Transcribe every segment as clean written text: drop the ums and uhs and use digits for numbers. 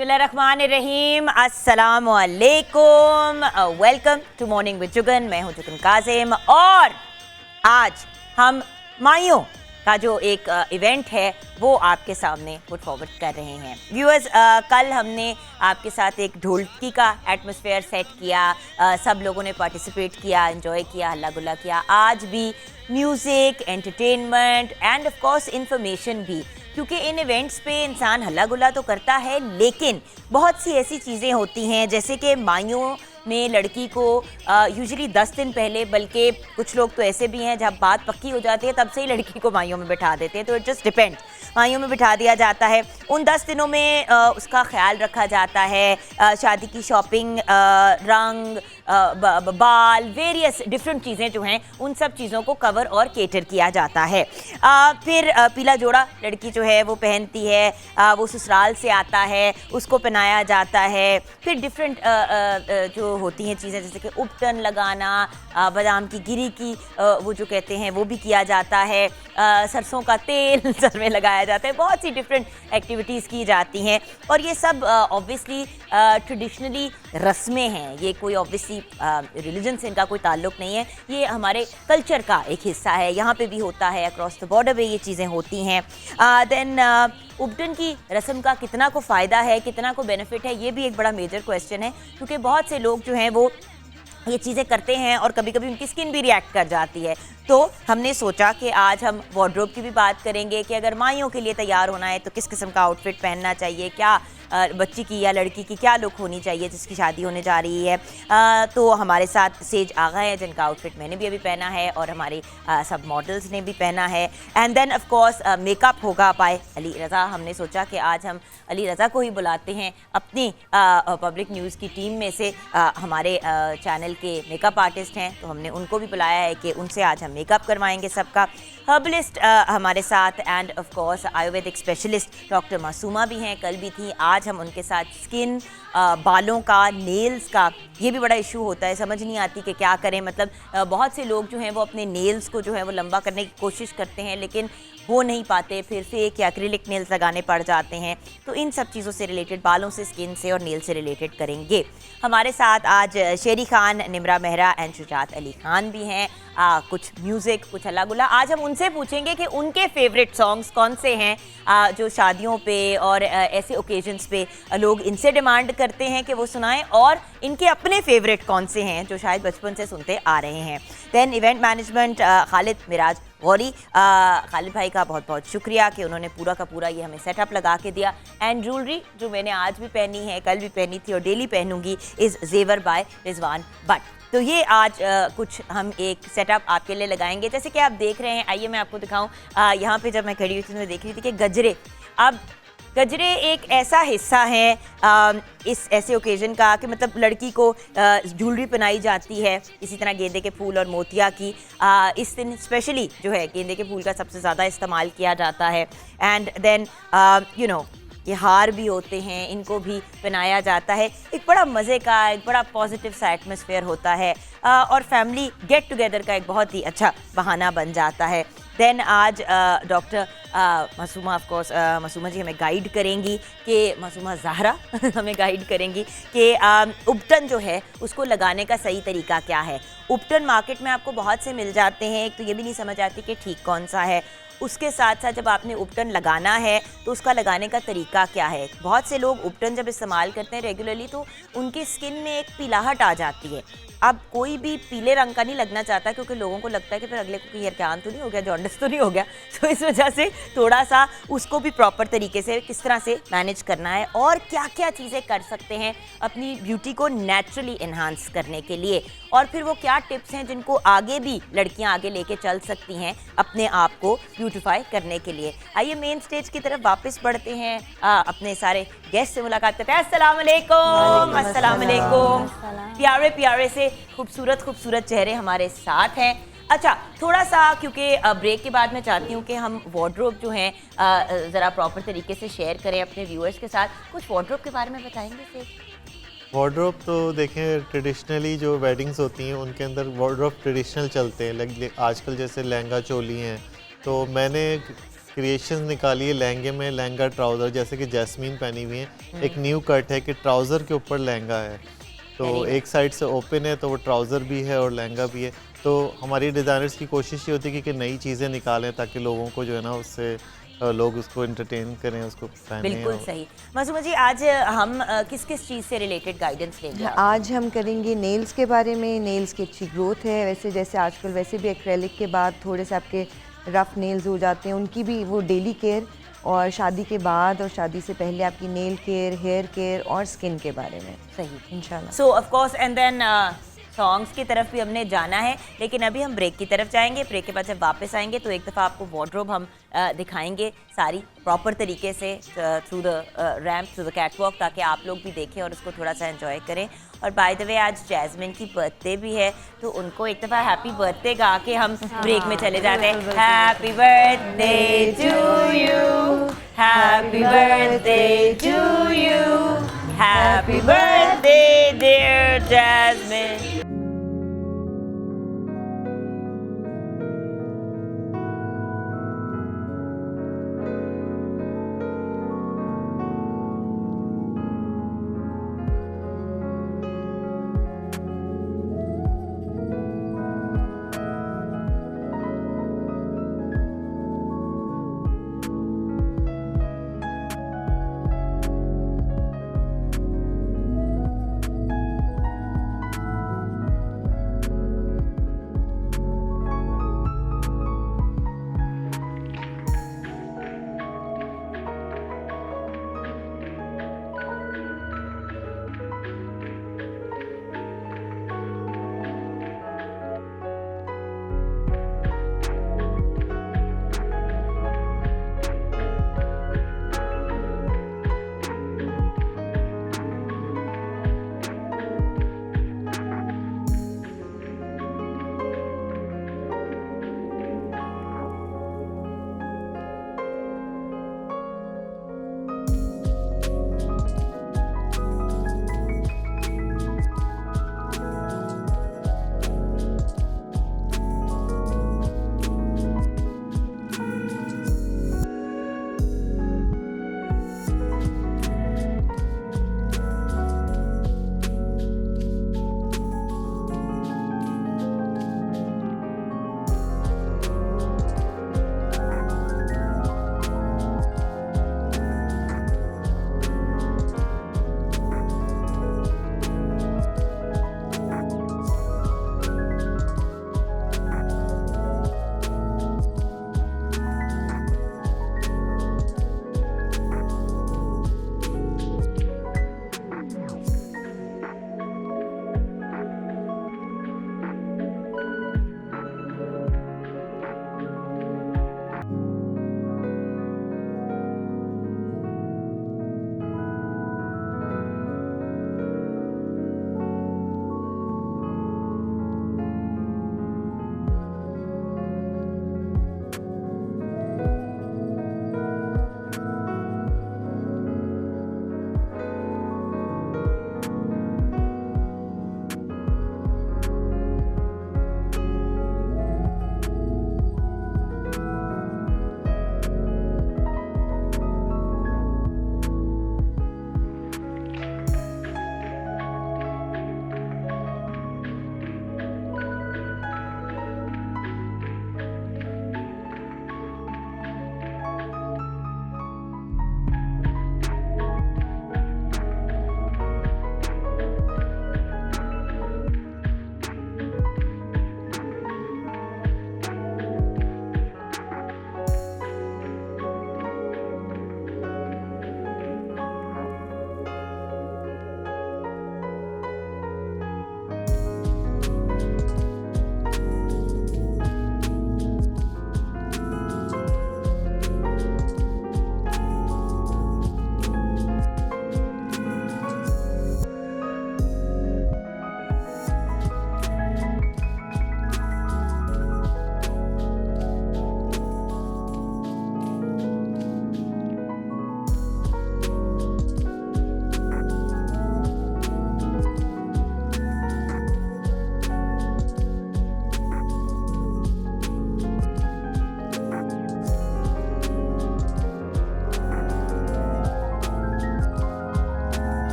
बिस्मिल्लाहिर्रहमानिर्रहीम, अस्सलामु अलैकुम, welcome to morning with Jugan. मैं हूं जुगन काजिम और आज हम माइयों का जो एक इवेंट है वो आपके सामने पुट फॉरवर्ड कर रहे हैं। व्यूअर्स, कल हमने आपके साथ एक ढोलकी का एटमॉस्फेयर सेट किया, सब लोगों ने पार्टिसिपेट किया, एंजॉय किया, हल्ला गुल्ला किया। आज भी music, entertainment end of course information भी, क्योंकि इन इवेंट्स पे इंसान हल्ला गुल्ला तो करता है लेकिन बहुत सी ऐसी चीज़ें होती हैं जैसे कि माइयों में लड़की को यूजुअली 10 दिन पहले, बल्कि कुछ लोग तो ऐसे भी हैं जब बात पक्की हो जाती है तब से ही लड़की को माइयों में बिठा देते हैं, तो इट जस्ट डिपेंड, माइयों में बिठा दिया जाता है। उन 10 दिनों में उसका ख्याल रखा जाता है, शादी की शॉपिंग, रंग, बाल, वेरियस डिफरेंट चीज़ें जो हैं उन सब चीज़ों को कवर और केटर किया जाता है। फिर पीला जोड़ा लड़की जो है वो पहनती है, वो ससुराल से आता है, उसको पहनाया जाता है। फिर डिफरेंट जो होती हैं चीज़ें जैसे कि उपटन लगाना, बादाम की गिरी की वो जो कहते हैं वो भी किया जाता है, सरसों का तेल सर में लगाया जाता है, बहुत सी डिफरेंट एक्टिविटीज़ की जाती हैं। और ये सब ऑब्वियसली ट्रेडिशनली रस्में हैं, ये कोई ऑब्वियसली रिलीजन से इनका कोई ताल्लुक़ नहीं है, ये हमारे कल्चर का एक हिस्सा है। यहाँ पे भी होता है, अक्रॉस द बॉर्डर पे ये चीज़ें होती हैं। देन उपटन की रस्म का कितना को फ़ायदा है, कितना को बेनिफिट है, ये भी एक बड़ा मेजर क्वेश्चन है, क्योंकि बहुत से लोग जो हैं वो ये चीज़ें करते हैं और कभी कभी उनकी स्किन भी रिएक्ट कर जाती है। तो हमने सोचा कि आज हम वार्डरोब की भी बात करेंगे कि अगर माइयों के लिए तैयार होना है तो किस किस्म का आउटफिट पहनना चाहिए, क्या बच्ची की या लड़की की क्या लुक होनी चाहिए जिसकी शादी होने जा रही है। तो हमारे साथ सेज आगा हैं जिनका आउटफिट मैंने भी अभी पहना है और हमारे सब मॉडल्स ने भी पहना है। And then of course makeup होगा बाय अली रज़ा। हमने सोचा कि आज हम अली रज़ा को ही बुलाते हैं अपनी पब्लिक न्यूज़ की टीम में से, हमारे चैनल के मेकअप आर्टिस्ट हैं, तो हमने उनको भी बुलाया है कि उनसे आज हम मेकअप करवाएंगे सबका। हर्बलिस्ट हमारे साथ end of course Ayurvedic specialist doctor Masuma भी हैं, कल भी थी। आज हम उनके साथ स्किन, बालों का, नेल्स का, ये भी बड़ा इशू होता है, समझ नहीं आती कि क्या करें। मतलब बहुत से लोग जो हैं वो अपने नेल्स को जो है वो लंबा करने की कोशिश करते हैं लेकिन हो नहीं पाते, फिर फेक या एक्रिलिक नेल्स लगाने पड़ जाते हैं। तो इन सब चीज़ों से रिलेटेड, बालों से, स्किन से और नेल से रिलेटेड करेंगे। हमारे साथ आज शेरी खान, निमरा मेहरा एंड शुजात अली खान भी हैं। कुछ म्यूज़िक, कुछ हल्ला गुल्ला। आज हम उनसे पूछेंगे कि उनके फेवरेट सॉन्ग्स कौन से हैं जो शादियों पे और ऐसे ओकेजन्स पे लोग इनसे डिमांड करते हैं कि वो सुनाएं, और इनके अपने फेवरेट कौन से हैं जो शायद बचपन से सुनते आ रहे हैं। Then event management Khalid Miraj Gauri, Khalid भाई का बहुत बहुत शुक्रिया कि उन्होंने पूरा का पूरा ये हमें सेटअप लगा के दिया। एंड ज्वेलरी जो मैंने आज भी पहनी है, कल भी पहनी थी और डेली पहनूंगी, इज़ जेवर बाय रिजवान भट्ट। तो ये आज कुछ हम एक सेटअप आपके लिए लगाएंगे जैसे कि आप देख रहे हैं। आइए मैं आपको दिखाऊं। यहाँ पे जब मैं खड़ी हुई थी तो मैं देख रही थी कि गजरे, अब गजरे एक ऐसा हिस्सा है इस ऐसे ओकेजन का कि मतलब लड़की को ज्वेलरी पहनाई जाती है, इसी तरह गेंदे के फूल और मोतिया की। इस दिन स्पेशली जो है गेंदे के फूल का सबसे ज़्यादा इस्तेमाल किया जाता है। एंड देन यू नो ये हार भी होते हैं, इनको भी पहनाया जाता है। एक बड़ा मज़े का, एक बड़ा पॉजिटिव सा एटमॉस्फेयर होता है और फैमिली गेट टुगेदर का एक बहुत ही अच्छा बहाना बन जाता है। देन आज doctor Masooma, of course Masooma ji हमें गाइड करेंगी कि मासूमा ज़हरा हमें गाइड करेंगी कि उपटन जो है उसको लगाने का सही तरीका क्या है। उपटन मार्केट में आपको बहुत से मिल जाते हैं, एक तो ये भी नहीं समझ आती कि ठीक कौन सा है। उसके साथ साथ जब आपने उपटन लगाना है तो उसका लगाने का तरीका क्या है। बहुत से लोग उपटन जब इस्तेमाल करते हैं रेगुलरली तो उनकी स्किन में एक पीलाहट आ जाती है। अब कोई भी पीले रंग का नहीं लगना चाहता क्योंकि लोगों को लगता है कि फिर अगले को हेयर कैन तो नहीं हो गया, जॉन्डिस तो नहीं हो गया। तो इस वजह से थोड़ा सा उसको भी प्रॉपर तरीके से किस तरह से मैनेज करना है और क्या क्या चीज़ें कर सकते हैं अपनी ब्यूटी को नेचुरली इन्हांस करने के लिए, और फिर वो क्या टिप्स हैं जिनको आगे भी लड़कियां आगे लेके चल सकती हैं अपने आप को ब्यूटिफाई करने के लिए। आइए मेन स्टेज की तरफ वापस बढ़ते हैं, अपने सारे गेस्ट से मुलाकात करते हैं। अस्सलाम वालेकुम। अस्सलाम वालेकुम। प्यारे प्यारे से खूबसूरत खूबसूरत चेहरे हमारे साथ हैं। अच्छा, थोड़ा सा क्योंकि ब्रेक के बाद मैं चाहती हूँ कि हम वार्डरोब जो हैं ज़रा प्रॉपर तरीके से शेयर करें अपने व्यूअर्स के साथ। कुछ वार्डरोब के बारे में बताएंगे फिर? वार्डरोब तो देखें, ट्रेडिशनली जो वेडिंग्स होती हैं उनके अंदर वार्डरोब ट्रेडिशनल चलते हैं। आजकल जैसे लहंगा चोली हैं, तो मैंने क्रिएशंस निकाली है लहंगे में, लहंगा ट्राउज़र, जैसे कि जैस्मीन पहनी हुई है। एक न्यू कट है कि ट्राउज़र के ऊपर लहंगा है, तो एक साइड से ओपन है तो वो ट्राउज़र भी है और लहंगा भी है। तो हमारी डिज़ाइनर्स की कोशिश ये होती है कि नई चीज़ें निकालें ताकि लोगों को जो है ना उससे लोग उसको एंटरटेन करें, उसको पहने। बिल्कुल सही। मासूमा जी, आज हम किस किस चीज़ से रिलेटेड गाइडेंस लेंगे? आज हम करेंगे नेल्स के बारे में। नेल्स की अच्छी ग्रोथ है, वैसे जैसे आजकल वैसे भी एक्रेलिक के बाद थोड़े से आपके रफ नेल्स हो जाते हैं, उनकी भी वो डेली केयर, और शादी के बाद और शादी से पहले आपकी नेल केयर, हेयर केयर और स्किन के बारे में सही इंशाल्लाह। So of course and then songs की तरफ भी हमने जाना है, लेकिन अभी हम ब्रेक की तरफ जाएंगे। ब्रेक के बाद जब वापस आएंगे तो एक दफ़ा आपको वार्डरोब हम दिखाएंगे सारी प्रॉपर तरीके से through the ramp, through the catwalk, ताकि आप लोग भी देखें और उसको थोड़ा सा एंजॉय करें। और बाय द वे आज जैस्मिन की बर्थडे भी है, तो उनको एक दफ़ा हैप्पी बर्थडे गा के हम ब्रेक में चले जाते हैं। Happy birthday to you, happy birthday to you, happy birthday dear Jasmine.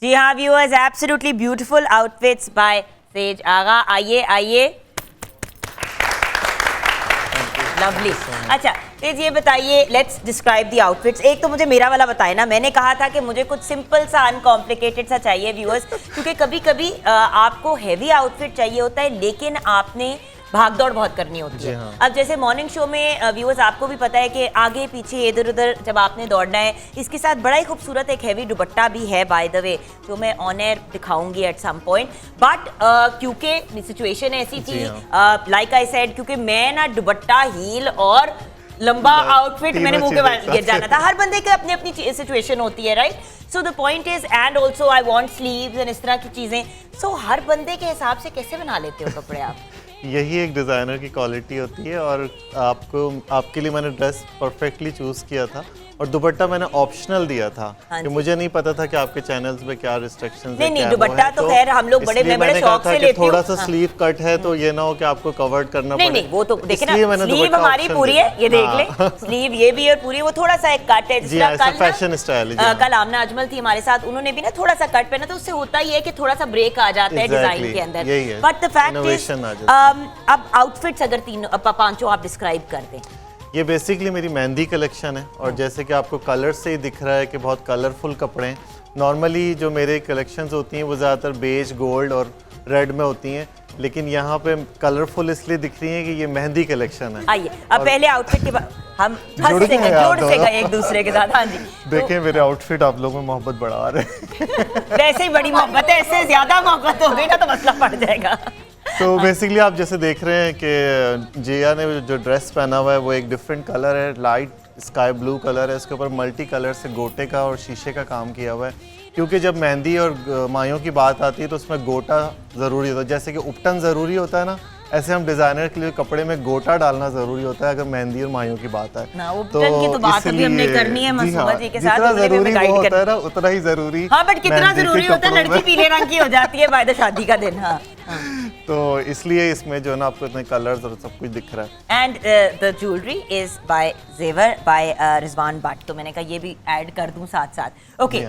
जी हाँ viewers, absolutely beautiful outfits by Sage Agha. आइए आइए, लवली। अच्छा तेज ये बताइए, लेट्स डिस्क्राइब दी आउटफिट्स। एक तो मुझे मेरा वाला बताए ना, मैंने कहा था कि मुझे कुछ सिंपल सा अनकॉम्प्लिकेटेड सा चाहिए व्यूअर्स, क्योंकि कभी कभी आपको हैवी आउटफिट चाहिए होता है लेकिन आपने भागदौड़ बहुत करनी होती है। हाँ। अब जैसे मॉर्निंग शो में व्यूअर्स आपको भी पता है कि आगे पीछे इधर उधर जब आपने दौड़ना है, इसके साथ बड़ा ही खूबसूरत एक हैवी दुपट्टा भी है बाय द वे, जो मैं ऑन एयर दिखाऊंगी एट सम पॉइंट। बट क्योंकि सिचुएशन ऐसी थी, लाइक आई सेड, क्योंकि मैं ना दुपट्टा, हील और लंबा आउटफिट मैंने मुंह के बाहर गिर जाना था। हर बंदे की अपनी अपनी सिचुएशन होती है, right? So the point is, and also I want sleeves and इस तरह की चीजें। सो हर बंदे के हिसाब से कैसे बना लेते हो कपड़े आप? यही एक डिज़ाइनर की क्वालिटी होती है, और आपके लिए मैंने ड्रेस परफेक्टली चूज़ किया था, और दुपट्टा मैंने ऑप्शनल दिया था कि मुझे नहीं पता था कि आपके चैनल्स में क्या रिस्ट्रिक्शंस हैं। नहीं दुपट्टा तो खैर हम लोग मैं बड़े शौक से लेती हूं। थोड़ा सा स्लीव कट है तो ये ना हो कि आपको कवर्ड करना पड़े। नहीं वो तो देखे ना, स्लीव हमारी पूरी है, ये देख ले, स्लीव ये भी है पूरी, वो थोड़ा सा एक कट है। जी ऐसा फैशन स्टाइल है। कल आमना अजमल थी हमारे साथ, उन्होंने भी ना थोड़ा सा कट पहना, तो उससे होता ही है कि थोड़ा सा ब्रेक आ जाता है डिजाइन के अंदर। बट द फैक्ट इज, अब आउटफिट्स अगर तीनों पांचों आप डिस्क्राइब कर दें। ये बेसिकली मेरी मेहंदी कलेक्शन है, और जैसे कि आपको कलर से ही दिख रहा है कि बहुत कलरफुल कपड़े हैं। नॉर्मली जो मेरे कलेक्शंस होती हैं वो ज़्यादातर बेज, गोल्ड और रेड में होती हैं, लेकिन यहाँ पे कलरफुल इसलिए दिख रही है कि ये मेहंदी कलेक्शन है। आइए अब पहले आउटफिट के बाद हम जुड़ से गए एक दूसरे के साथ। हाँ जी, देखें मेरे आउटफिट आप लोगों में मोहब्बत बढ़ा रहे हैं। वैसे ही बड़ी मोहब्बत है, इससे ज्यादा मोहब्बत हो गई ना तो मसला पड़ जाएगा। तो बेसिकली आप जैसे देख रहे हैं कि जिया ने जो ड्रेस पहना हुआ है वो एक डिफरेंट कलर है, लाइट स्काई ब्लू कलर है, इसके ऊपर मल्टी कलर से गोटे का और शीशे का काम किया हुआ है, क्योंकि जब मेहंदी और मायों की बात आती है तो उसमें गोटा ज़रूरी होता है। जैसे कि उपटन ज़रूरी होता है ना, ऐसे हम डिज़ाइनर के लिए कपड़े में गोटा डालना ज़रूरी होता है अगर मेहंदी और मायों की बात आए। तो बात अभी हमने करनी है मंसूबा जी के साथ, जितना ज़रूरी वो होता है ना उतना ही ज़रूरी। हाँ बट कितना ज़रूरी होता है, लड़की पीले रंग की हो जाती है बाय द शादी का दिन। हाँ तो इसलिए इसमें जो है ना आपको इतने कलर्स और सब कुछ दिख रहा है। And the jewellery is by जेवर बाय रिजवान भट्ट, तो मैंने कहा ये भी ऐड कर दूं साथ साथ। Okay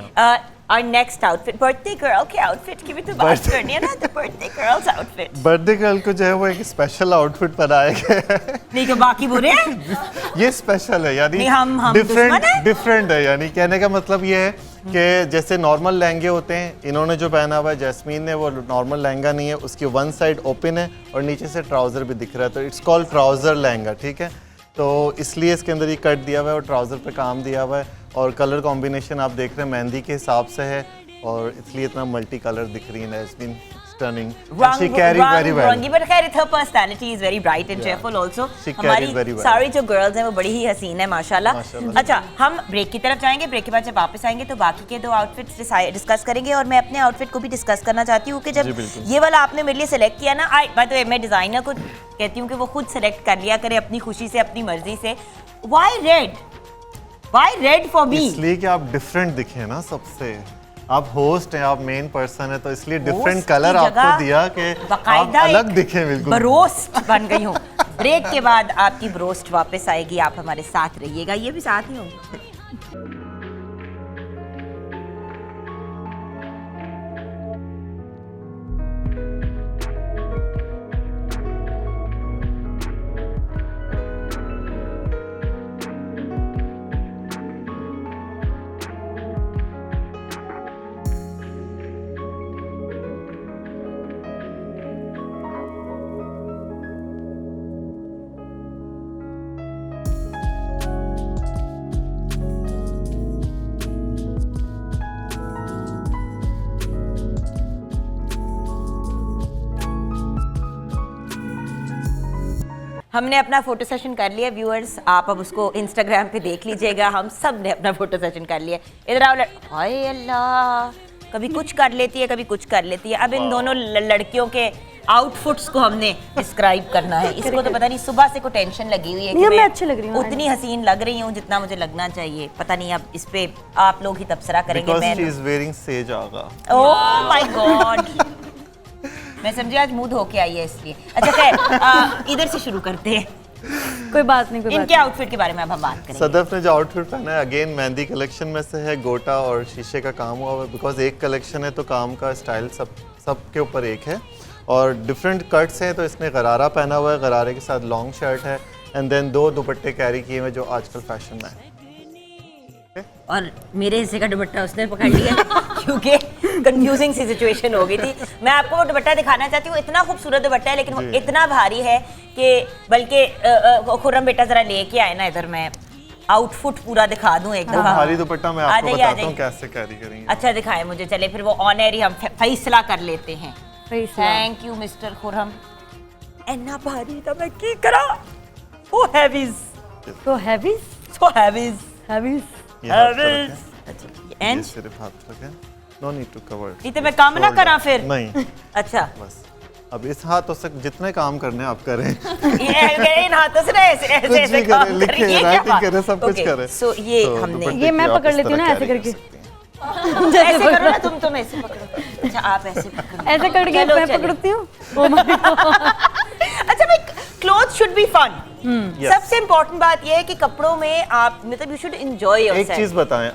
our next outfit, birthday girl के outfit की भी तो बात करनी है ना, the birthday girl's outfit। Birthday girl को जो है वो एक स्पेशल आउटफिट बनाया गया है। नहीं तो बाकी बुरे हैं? ये स्पेशल है, यानी हम डिफरेंट है। यानी कहने का मतलब ये है कि जैसे नॉर्मल लहंगे होते हैं, इन्होंने जो पहना हुआ है जैस्मीन ने, वो नॉर्मल लहंगा नहीं है, उसकी वन साइड ओपन है और नीचे से ट्राउज़र भी दिख रहा है, तो इट्स कॉल्ड ट्राउज़र लहंगा, ठीक है? तो इसलिए इसके अंदर ये कट दिया हुआ है और ट्राउज़र पे काम दिया हुआ है, और कलर कॉम्बिनेशन आप देख रहे हैं मेहंदी के हिसाब से है, और इसलिए इतना मल्टी कलर दिख रही है। It's been stunning. And she carried very well. But खैर her personality is very bright and cheerful also. हमारी सारी जो गर्ल्स हैं वो बड़ी ही हसीन है माशाल्लाह। अच्छा हम ब्रेक की तरफ जाएंगे, ब्रेक के बाद जब वापस आएंगे तो बाकी के दो आउटफिट्स डिस्कस करेंगे, और मैं अपने आउटफिट को भी डिस्कस करना चाहती हूँ कि जब ये वाला आपने मेरे लिए सेलेक्ट किया ना, बाय द वे मैं डिजाइनर को कहती हूँ कि वो खुद सेलेक्ट कर लिया करे अपनी खुशी से, अपनी मर्जी से। Why red? Why red for me? इसलिए कि आप डिफरेंट दिखे ना सबसे, आप होस्ट हैं, आप मेन पर्सन है, तो इसलिए डिफरेंट कलर आपको दिया कि आप अलग दिखे बिल्कुल। बरोस्ट बन गई हूँ। ब्रेक के बाद आपकी बरोस्ट वापस आएगी, आप हमारे साथ रहिएगा, ये भी साथ ही होंगे। हमने अपना फोटो सेशन कर लिया व्यूअर्स, आप अब उसको इंस्टाग्राम पे देख लीजिएगा। हम सब ने अपना फोटो सेशन कर लिया। इधर आओ। हाय अल्लाह, कभी कुछ कर लेती है कभी कुछ कर लेती है। अब इन दोनों लड़कियों के आउटफिट्स को हमने डिस्क्राइब करना है। इसको तो पता नहीं सुबह से को टेंशन लगी हुई है कि मैं अच्छी लग रही हूं, उतनी हसीन लग रही हूँ जितना मुझे लगना चाहिए। पता नहीं अब इस पे आप लोग ही तबसरा करेंगे। मैं she is wearing sage Agha. Oh my God, मैं समझी आज मूड होके आई है इसलिए। अच्छा खैर इधर से शुरू करते हैं। कोई बात नहीं, कोई बात इनके आउटफिट के बारे में अब हम बात करेंगे। सदफ ने जो आउटफिट पहना है अगेन मेहंदी कलेक्शन में से है, गोटा और शीशे का काम हुआ हुआ है, बिकॉज एक कलेक्शन है तो काम का स्टाइल सब के ऊपर एक है और डिफरेंट कट्स हैं। तो इसने गरारा पहना हुआ है, गरारे के साथ लॉन्ग शर्ट है एंड देन 2 दुपट्टे कैरी किए हुए जो आजकल फैशन में है। और मेरे हिस्से का दुपट्टा उसने पकड़ लिया क्योंकि कंफ्यूजिंग सी सिचुएशन हो गई थी। मैं आपको वो दुपट्टा दिखाना चाहती हूँ, इतना खूबसूरत दुपट्टा है लेकिन वो इतना भारी है कि बल्कि खुर्रम बेटा जरा लेके आए ना इधर, मैं आउटफिट पूरा दिखा दूं एक दफा। भारी दुपट्टा मैं आपको बताता हूँ कैसे कैरी करेंगे। अच्छा दिखाएं मुझे, चले फिर वो ऑन एयर ही हम फैसला कर लेते हैं। फैसला। Thank you mister Khurram. इतना भारी था मैं की करा, सो हैवीज, तो हैवीज, सो हैवीज, हैवीज, ये हाथ पे हैवीज। रखें। अच्छा ये एंड सिर्फ हाथ रखें, नो नीड टू कवर। इतने मैं काम ना करा फिर। नहीं अच्छा बस अब इस हाथों से जितने काम करने आप करें। ये इन हाथों से ना ऐसे ऐसे कुछ ऐसे भी काम करें, लिखें, करें, ये क्या राइटिंग बात? करें, सब कुछ Okay, करें। so ये तो हमने दुपट्टे ये की मैं आप पकड़ इस लेती हूँ तरह ना ऐसे carry कर करके। सकती हैं। ऐसे करो ना तुम ऐसे पकड़ो। अच्छा आप ऐसे पकड़ो। ऐसे करके चलो, मैं चलिए। पकड़ती हूँ। Oh my God। अच्छा भाई cloth should be fun. Yes. सबसे इम्पोर्टेंट बात ये है कि कपड़ों में आप मतलब यू शुड एंजॉय एक योरसेल्फ। चीज बताएं,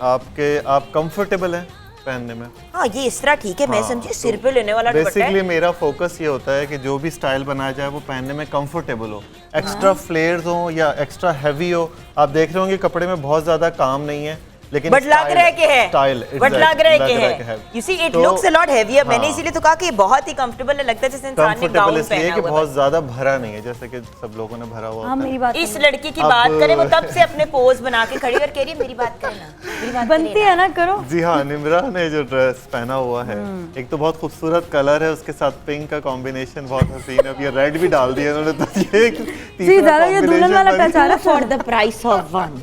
आप कंफर्टेबल हैं पहनने में? हाँ ये इस तरह ठीक है, मैं हाँ, समझी सिर पे लेने वाला दुपट्टा बेसिकली है। मेरा फोकस ये होता है कि जो भी स्टाइल बनाया जाए वो पहनने में कंफर्टेबल हो, एक्स्ट्रा फ्लेयर्स हो या एक्स्ट्रा हैवी हो। आप देख रहे होंगे कपड़े में बहुत ज्यादा काम नहीं है लेकिन बट लग रहा है कि है, स्टाइल बट लग रहा है कि है। You see it looks a lot heavier. मैंने इसीलिए तो कहा कि ये बहुत ही कंफर्टेबल है, लगता है जैसे इंसान ने कंफर्टेबल गाउन इसलिए पहना कि हुआ है। बहुत ज्यादा भरा नहीं है जैसे कि सब लोगों ने भरा हुआ हाँ होता है। मेरी बात इस सुनो। लड़की की अब- बात करें, वो तब से अपने पोज बना के खड़ी और कह रही है मेरी बात करें ना, मेरी बात बनती करें है ना, करो। जी हाँ, निम्रा ने जो ड्रेस पहना हुआ है एक तो बहुत खूबसूरत कलर है, उसके साथ पिंक का कॉम्बिनेशन बहुत हसीन है। अब ये रेड भी डाल दिया इन्होंने तो ये जी तीसरा ज्यादा ये दुल्हन combination वाला बन टच आ रहा है। For the price of one.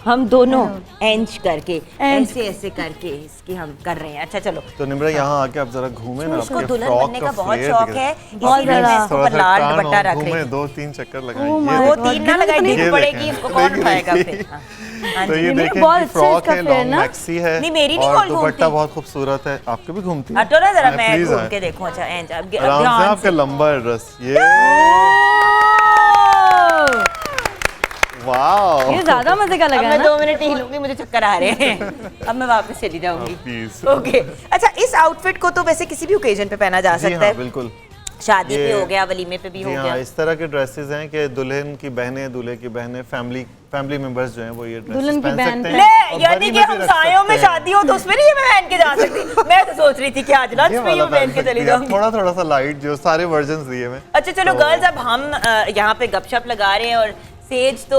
हम दोनों एंच करके ऐसे ऐसे करके इसकी हम कर रहे हैं। अच्छा चलो, तो निम्रा यहाँ आके आप जरा घूमे ना, उसको आपके दुल्हन फ्रॉक बनने का बहुत फ्लेयर शौक दिख है, रहा इसीलिए मैं इसको थोड़ा ऊपर सा लाल टर्न दुपट्टा और रख घूमे, रही हूँ। 2-3 चक्कर Oh लगाए। my ये वो God, 3 ना लगाई, ये ढील पड़ेगी, देखें, इसको कौन देखिए, उठाएगा देखिए। फिर? हाँ तो जी। ये नहीं, देखें बहुत कि अच्छा फ्रॉक इसका है, फ्लेयर लॉन्ग ना। मैक्सी है नहीं, मेरी नहीं और गोल दुपट्टा घूमती। बहुत खूबसूरत है। आपके भी घूमती है? हटो ना जरा, हाँ, मैं please घूम आएं। के देखूं। अच्छा एंच अब आराम से, ध्यान आपका से। लंबा है ड्रेस ये। वाओ, ये ज्यादा मजे का अब लगा मैं है 2 ना। मिनट ही हिलूंगी, मुझे चक्कर आ रहे हैं। अब मैं वापस चली जाऊंगी। प्लीज। ओके अच्छा, इस आउटफिट को तो वैसे किसी भी ओकेजन पे पहना जा जी सकता हाँ, है, बिल्कुल। शादी पे ये- हो गया, वलीमे पे भी हो जी गया। हाँ, इस तरह के ड्रेसेस हैं कि दुल्हन की बहनें, दूल्हे की बहनें, फैमिली मेंबर्स जो हैं वो ये ड्रेसेस दुल्हन की पहन बहन सकते पे- हैं। ले और यानी बरी कि में भी रख हमसायों में सकते हैं। शादी हो तो उसमें नहीं ये मैं पहन के जा सकती। मैं तो सोच रही थी कि आज लंच ये पे ये वाला पहन के सकती चली हैं। जाऊंगी। थोड़ा सा लाइट जो सारे वर्जन्स दिए मैं। अच्छा चलो तो- गर्ल्स, अब हम यहाँ पे गपशप लगा रहे हैं और सेज तो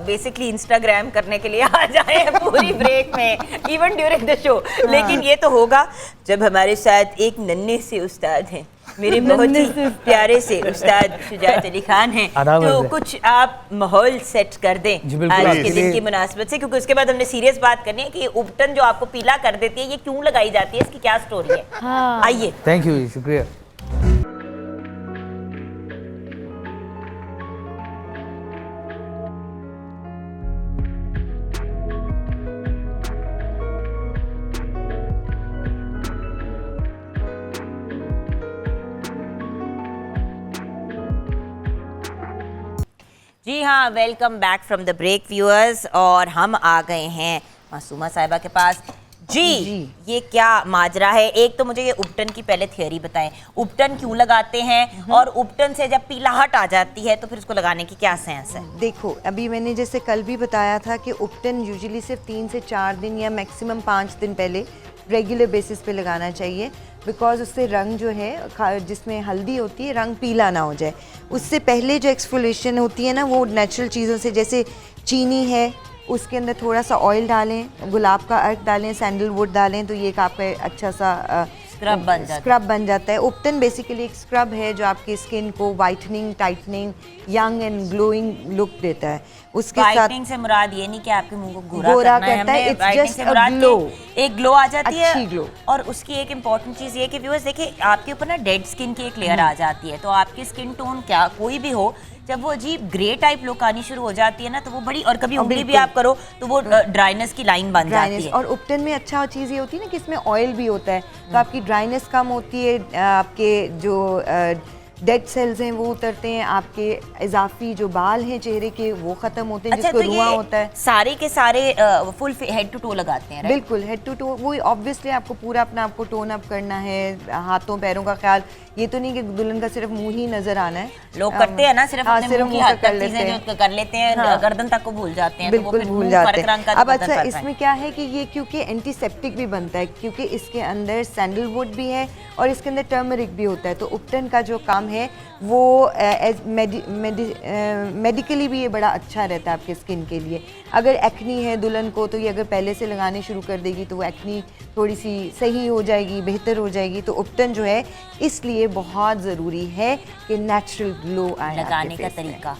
बेसिकली इंस्टाग्राम करने के लिए आ जाए हैं पूरी ब्रेक में, इवन ड्यूरिंग द शो। लेकिन ये तो होगा जब हमारे साथ एक नन्हे से उस्ताद हैं, मेरे बहुत ही प्यारे से उस्ताद शुजात अली खान हैं। आदाब तो अर्ज़ है। कुछ आप माहौल सेट कर दें जी, बिल्कुल, आज के आपके दिन लिए- की मुनासिबत से, क्योंकि उसके बाद हमने सीरियस बात करनी है कि ये उपटन जो आपको पीला कर देती है ये क्यों लगाई जाती है, इसकी क्या स्टोरी है। हाँ। आइए। थैंक यू, शुक्रिया। जी हाँ, welcome back from the break viewers. और हम आ गए हैं मासूमा साहिबा के पास। जी ये क्या माजरा है? एक तो मुझे ये उपटन की पहले थियोरी बताएं, उपटन क्यों लगाते हैं और उपटन से जब पीलाहट आ जाती है तो फिर उसको लगाने की क्या सेंस है? देखो, अभी मैंने जैसे कल भी बताया था कि उपटन यूजुअली सिर्फ 3 से 4 दिन या मैक्सिमम 5 दिन पहले रेगुलर बेसिस पे लगाना चाहिए, बिकॉज उससे रंग जो है जिसमें हल्दी होती है रंग पीला ना हो जाए। उससे पहले जो एक्सफोलिएशन होती है ना, वो नेचुरल चीज़ों से, जैसे चीनी है उसके अंदर थोड़ा सा ऑयल डालें, गुलाब का अर्क डालें, सैंडलवुड डालें, तो ये एक आपका अच्छा सा स्क्रब बन जाता है। स्क्रब बन जाता है। उपटन बेसिकली एक स्क्रब है जो आपकी स्किन को whitening, tightening, young and glowing look देता है। उसके साथ वाइटनिंग से मुराद ये नहीं कि आपके मुंह को गोरा गोरा करना है, करता है, हमने it's whitening just से a मुराद glow। कि एक ग्लो आ जाती है। अच्छी glow। और उसकी एक इम्पॉर्टेंट चीज़ ये है कि व्यूअर्स देखिए, आपके ऊपर ना डेड स्किन की एक लेयर आ जाती है, तो आपकी स्किन टोन क्या कोई भी हो, जब वो अजीब ग्रे टाइप लुक आनी शुरू हो जाती है ना, तो वो बड़ी, और कभी उंगली भी बिल्कुल। आप करो तो वो ड्राइनेस की लाइन बन जाती ड्राइनेस। है। और उपटन में अच्छा चीज़ ये होती है ना कि इसमें ऑयल भी होता है, तो आपकी ड्राइनेस कम होती है, आपके जो डेड सेल्स हैं वो उतरते हैं, आपके इजाफी जो बाल हैं चेहरे के वो ख़त्म होते हैं, अच्छा, जिसको तो रुआं ये होता है। सारे के सारे फुल हेड टू टो लगाते हैं, right? बिल्कुल हेड टू टो, वो ऑब्वियसली आपको पूरा अपना आपको टोन अप करना है, हाथों पैरों का ख्याल, ये तो नहीं कि दुल्हन का सिर्फ मुंह ही नजर आना है। लोग करते हैं ना, सिर्फ हाँ, अपने सिर्फ मुंह की मुंह हद का तक कर चीजें लेते जो कर लेते हैं, हाँ। गर्दन तक को भूल जाते हैं, तो वो बिल्कुल फिर भूल मुंह जाते फर्क रंग का हैं। जो अब बदन अच्छा कर रहा है। इसमें क्या है कि ये क्योंकि एंटीसेप्टिक भी बनता है, क्योंकि इसके अंदर सैंडलवुड भी है और इसके अंदर टर्मरिक भी होता है, तो उपटन का जो काम है वो मेडिकली भी ये बड़ा अच्छा रहता है आपके स्किन के लिए। अगर एक्नी है दुल्हन को, तो ये अगर पहले से लगाने शुरू कर देगी तो वो एक्नी थोड़ी सी सही हो जाएगी, बेहतर हो जाएगी। तो उपटन जो है इसलिए बहुत ज़रूरी है कि नेचुरल ग्लो आए लगाने आपके का face में। तरीका,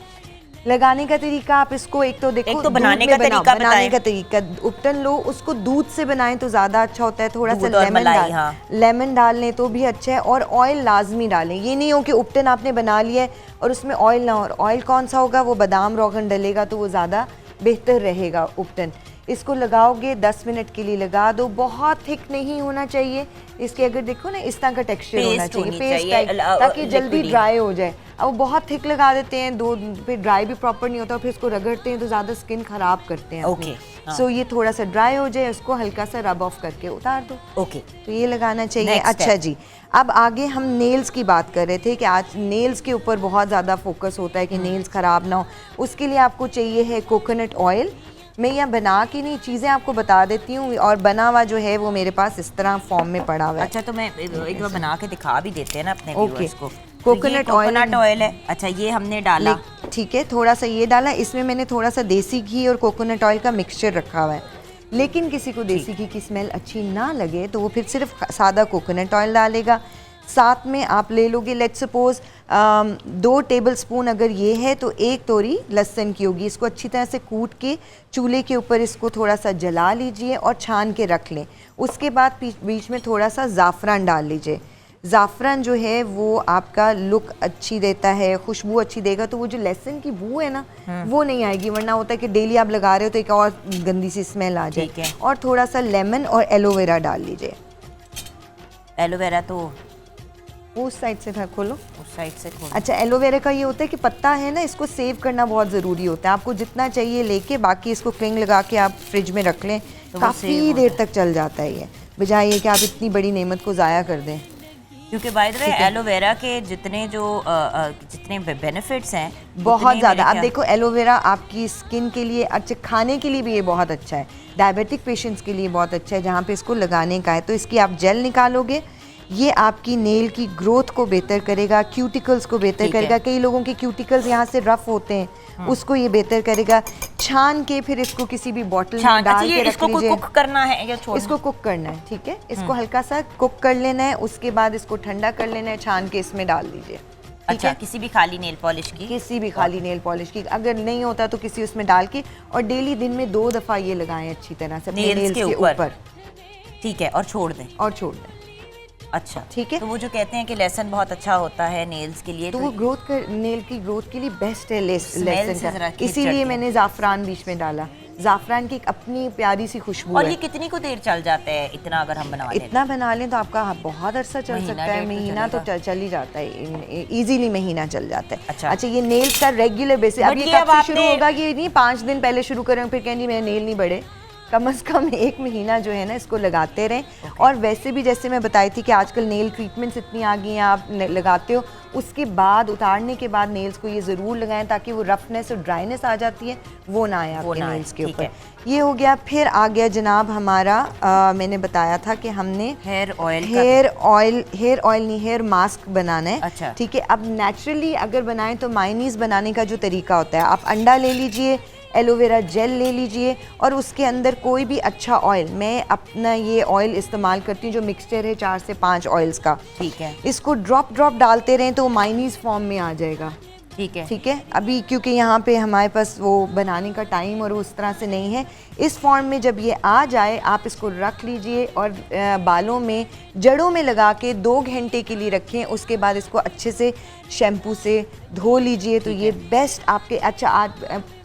लगाने का तरीका आप इसको एक तो देखो, एक तो दूध बनाने में का तरीका बनाने बताएं। का तरीका, उपटन लो उसको दूध से बनाएं तो ज़्यादा अच्छा होता है, थोड़ा सा दूध और लेमन मलाई, डाल, हाँ। लेमन डाल लें तो भी अच्छा है, और ऑयल लाजमी डालें। ये नहीं हो कि उपटन आपने बना लिया है और उसमें ऑयल ना हो, और ऑयल कौन सा होगा, वो बादाम रोगन डलेगा तो वो ज़्यादा बेहतर रहेगा उपटन। इसको लगाओगे 10 मिनट के लिए लगा दो, बहुत थिक नहीं होना चाहिए इसके, अगर देखो ना इस तरह का टेक्सचर होना पेस्ट चाहिए, होनी पेस्ट चाहिए, टाइप, ताकि जल्दी liquidy। ड्राई हो जाए। अब वो बहुत थिक लगा देते हैं, दो फिर ड्राई भी प्रॉपर नहीं होता, फिर इसको रगड़ते हैं तो ज़्यादा स्किन ख़राब करते हैं अपनी। Okay, हाँ। सो ये थोड़ा सा ड्राई हो जाए, उसको हल्का सा रब ऑफ करके उतार दो, ओके। तो ये लगाना चाहिए। Next अच्छा step। जी, अब आगे हम नेल्स की बात कर रहे थे कि आज नेल्स के ऊपर बहुत ज़्यादा फोकस होता है कि नेल्स ख़राब ना हो। उसके लिए आपको चाहिए है कोकोनट ऑयल। मैं यहाँ बना के नहीं, चीज़ें आपको बता देती हूँ, और बना हुआ जो है वो मेरे पास इस तरह फॉर्म में पड़ा हुआ है। अच्छा, तो मैं एक बार बना के दिखा भी देते हैं ना अपने Okay। व्यूअर्स को। कोकोनट कोकोनट ऑयल है, अच्छा ये हमने डाला, ठीक है, थोड़ा सा ये डाला, इसमें मैंने थोड़ा सा देसी घी और कोकोनट ऑयल का मिक्सचर रखा हुआ है। लेकिन किसी को देसी घी की स्मेल अच्छी ना लगे तो वो फिर सिर्फ सादा कोकोनट ऑयल डालेगा। साथ में आप ले लोगे, लेट्स सपोज 2 टेबलस्पून अगर ये है तो 1 तोरी लहसुन की होगी। इसको अच्छी तरह से कूट के चूल्हे के ऊपर इसको थोड़ा सा जला लीजिए और छान के रख लें। उसके बाद बीच में थोड़ा सा ज़ाफ़रान डाल लीजिए। ज़ाफ़रान जो है वो आपका लुक अच्छी देता है, खुशबू अच्छी देगा, तो वो जो लहसुन की बू है ना वो नहीं आएगी, वरना होता है कि डेली आप लगा रहे हो तो एक और गंदी सी स्मेल आ ठीक जाए। है। और थोड़ा सा लेमन और एलोवेरा डाल लीजिए। एलोवेरा तो वो उस साइड से था, खोलो। उस साइड से खोलो। अच्छा, एलोवेरा का ये होता है कि पत्ता है ना, इसको सेव करना बहुत ज़रूरी होता है। आपको जितना चाहिए लेके, बाकी इसको क्लिंग लगा के आप फ्रिज में रख लें, तो वो काफ़ी सेव देर तक चल जाता है ये, बजाय ये कि आप इतनी बड़ी नेमत को ज़ाया कर दें। क्योंकि बाय द वे एलोवेरा के जितने जो जितने बेनिफिट्स हैं बहुत उतने ज़्यादा। मेरे आप ख्याल- देखो, एलोवेरा आपकी स्किन के लिए अच्छा, खाने के लिए भी ये बहुत अच्छा है, डायबिटिक पेशेंट्स के लिए बहुत अच्छा है जहाँ पे इसको लगाने का है। तो इसकी आप जेल निकालोगे, ये आपकी नेल की ग्रोथ को बेहतर करेगा, क्यूटिकल्स को बेहतर ठीक है। करेगा। कई लोगों के क्यूटिकल्स यहाँ से रफ होते हैं, उसको ये बेहतर करेगा। छान के फिर इसको किसी भी बॉटल में अच्छा, डाल ये के रख इसको कोई लीजिए। कुक करना है या छोड़ना? इसको कुक करना है, ठीक है, इसको हल्का सा कुक कर लेना है, उसके बाद इसको ठंडा कर लेना है, छान के इसमें डाल दीजिए। ठीक अच्छा, है, किसी भी खाली नेल पॉलिश की, किसी भी खाली नेल पॉलिश की, अगर नहीं होता तो किसी उसमें डाल के, और डेली दिन में 2 दफ़ा ये लगाएं अच्छी तरह से अपने नेल्स नेल्स के के ऊपर। ऊपर, ठीक है, और छोड़ दें। और छोड़ दें। अच्छा, ठीक है। तो वो जो कहते हैं कि लहसुन बहुत अच्छा होता है नेल्स के लिए, तो वो ग्रोथ कर, नेल की ग्रोथ के लिए बेस्ट है Smell लहसुन से जरा का, खींच इसीलिए चढ़ती है। मैंने ज़ाफ़रान बीच में डाला। ज़ाफ़रान की एक अपनी प्यारी सी खुशबू और है। ये कितनी को देर चल जाता है इतना अगर हम बना लें? इतना बना लें तो आपका बहुत अरसा चल महीना, सकता है, डेढ़ तो महीना तो चलेगा। चल ही जाता है, इजीली महीना चल जाता है। अच्छा। ये नेल्स का रेगुलर बेसिस, अब But ये ये कब अब से शुरू आपने- होगा कि नहीं 5 दिन पहले शुरू करें फिर कहें जी मेरे नेल नहीं बढ़े, कम से कम 1 महीना जो है ना इसको लगाते रहें। और वैसे भी जैसे मैं बताई थी कि आजकल नेल ट्रीटमेंट्स इतनी आ गई हैं, आप लगाते हो उसके बाद, उतारने के बाद नेल्स को ये ज़रूर लगाएं ताकि वो रफनेस और ड्राइनेस आ जाती है वो ना आए आपके ना आए, नेल्स के ठीक ऊपर। है। ये हो गया। फिर आ गया जनाब हमारा, मैंने बताया था कि हमने हेयर ऑयल हेयर ऑयल नहीं, हेयर मास्क बनाना है। अच्छा। ठीक है, अब नेचुरली अगर बनाएं तो मायनीज बनाने का जो तरीका होता है, आप अंडा ले लीजिए, एलोवेरा जेल ले लीजिए, और उसके अंदर कोई भी अच्छा ऑयल, मैं अपना ये ऑयल इस्तेमाल करती हूँ जो मिक्सचर है 4 से 5 ऑयल्स का, ठीक है, इसको ड्रॉप डालते रहें तो वो मायनीज फॉर्म में आ जाएगा। ठीक है, ठीक है, अभी क्योंकि यहाँ पे हमारे पास वो बनाने का टाइम और उस तरह से नहीं है, इस फॉर्म में जब ये आ जाए आप इसको रख लीजिए और बालों में जड़ों में लगा के 2 घंटे के लिए रखें। उसके बाद इसको अच्छे से शैम्पू से धो लीजिए, तो ये बेस्ट आपके, अच्छा आज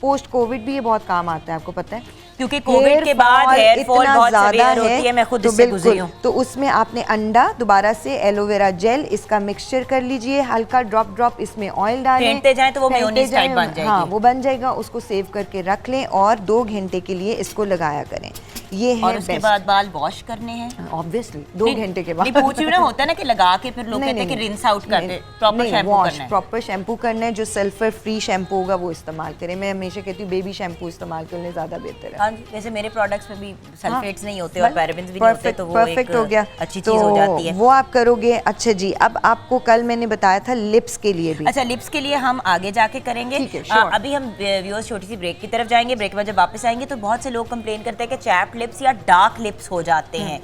पोस्ट कोविड भी ये बहुत काम आता है, आपको पता है। क्योंकि कोविड के बाद हेयर फॉल इतना बहुत ज़्यादा सेवियर होती है, मैं खुद तो इससे बिल्कुल, गुजरी हूँ। तो उसमें आपने अंडा, दोबारा से एलोवेरा जेल, इसका मिक्सचर कर लीजिए, हल्का ड्रॉप इसमें ऑयल डालें, फेंटते जाएं तो वो फेंटते मेयोनीज टाइप जाएं, बन जाएगी। हाँ वो बन जाएगा, उसको सेव करके रख लें और 2 घंटे के लिए इसको लगाया करें। ये है और उसके बाद बाल वॉश करने हैं ऑब्वियसली 2 घंटे के बाद। नहीं, पूछ रही हूँ ना, होता है ना कि लगा के फिर लोग कहते हैं कि रिंस आउट करते, प्रॉपर शैम्पू करना है। प्रॉपर शैम्पू करना है, जो सल्फर फ्री शैम्पू होगा वो इस्तेमाल करें। मैं हमेशा कहती हूँ बेबी शैम्पू इस्तेमाल करने ज़्यादा बेहतर है। हाँ जी, जैसे मेरे प्रोडक्ट्स में भी सल्फेट्स नहीं होते और पैराबेन्स भी नहीं होते, तो वो परफेक्ट एक हो गया, अच्छी तो चीज हो जाती है। वो आप करोगे। अच्छा जी, अब आपको कल मैंने बताया था लिप्स के लिए भी। अच्छा, लिप्स के लिए हम आगे जाके करेंगे। ठीक है, sure। अभी हम व्यूअर्स छोटी सी ब्रेक की तरफ जाएंगे। ब्रेक के बाद जब वापस आएंगे तो बहुत से लोग कंप्लेन करते हैं कि चैप्ड लिप्स या डार्क लिप्स हो जाते हैं,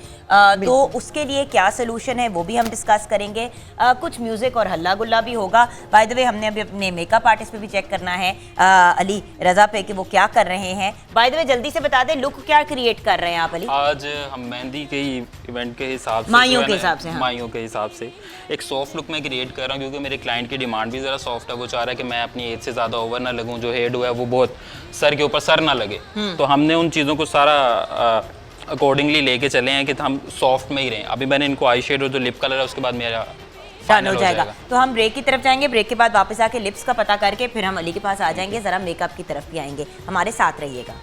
तो उसके लिए क्या सोल्यूशन है वो भी हम डिस्कस करेंगे। कुछ म्यूजिक और हल्ला गुल्ला भी होगा। बाय द वे, हमने अभी अपने मेकअप आर्टिस्ट पे भी चेक करना है, अली रजा पे, कि वो क्या कर रहे हैं। बाय द वे, जल्दी से बता दें लुक क्या क्रिएट कर रहे हैं आप अली? आज हम मेहंदी के ही इवेंट के हिसाब से, माइयों के हिसाब से, हाँ। माइयों के हिसाब से एक सॉफ्ट लुक मैं क्रिएट कर रहा हूँ, क्योंकि मेरे क्लाइंट की डिमांड भी ज़रा सॉफ्ट है। वो चाह रहा है कि मैं अपनी एज से ज़्यादा ओवर ना लगूँ, जो हेड हुआ है वो बहुत सर के ऊपर सर ना लगे। तो हमने उन चीज़ों को सारा अकॉर्डिंगली लेके चले हैं कि हम सॉफ्ट में ही रहें। अभी मैंने इनको आई शेड और जो लिप कलर है उसके बाद मेरा डन हो जाएगा। तो हम ब्रेक की तरफ जाएंगे, ब्रेक के बाद वापस आके लिप्स का पता करके फिर हम अली के पास आ जाएंगे, जरा मेकअप की तरफ भी आएंगे। हमारे साथ रहिएगा।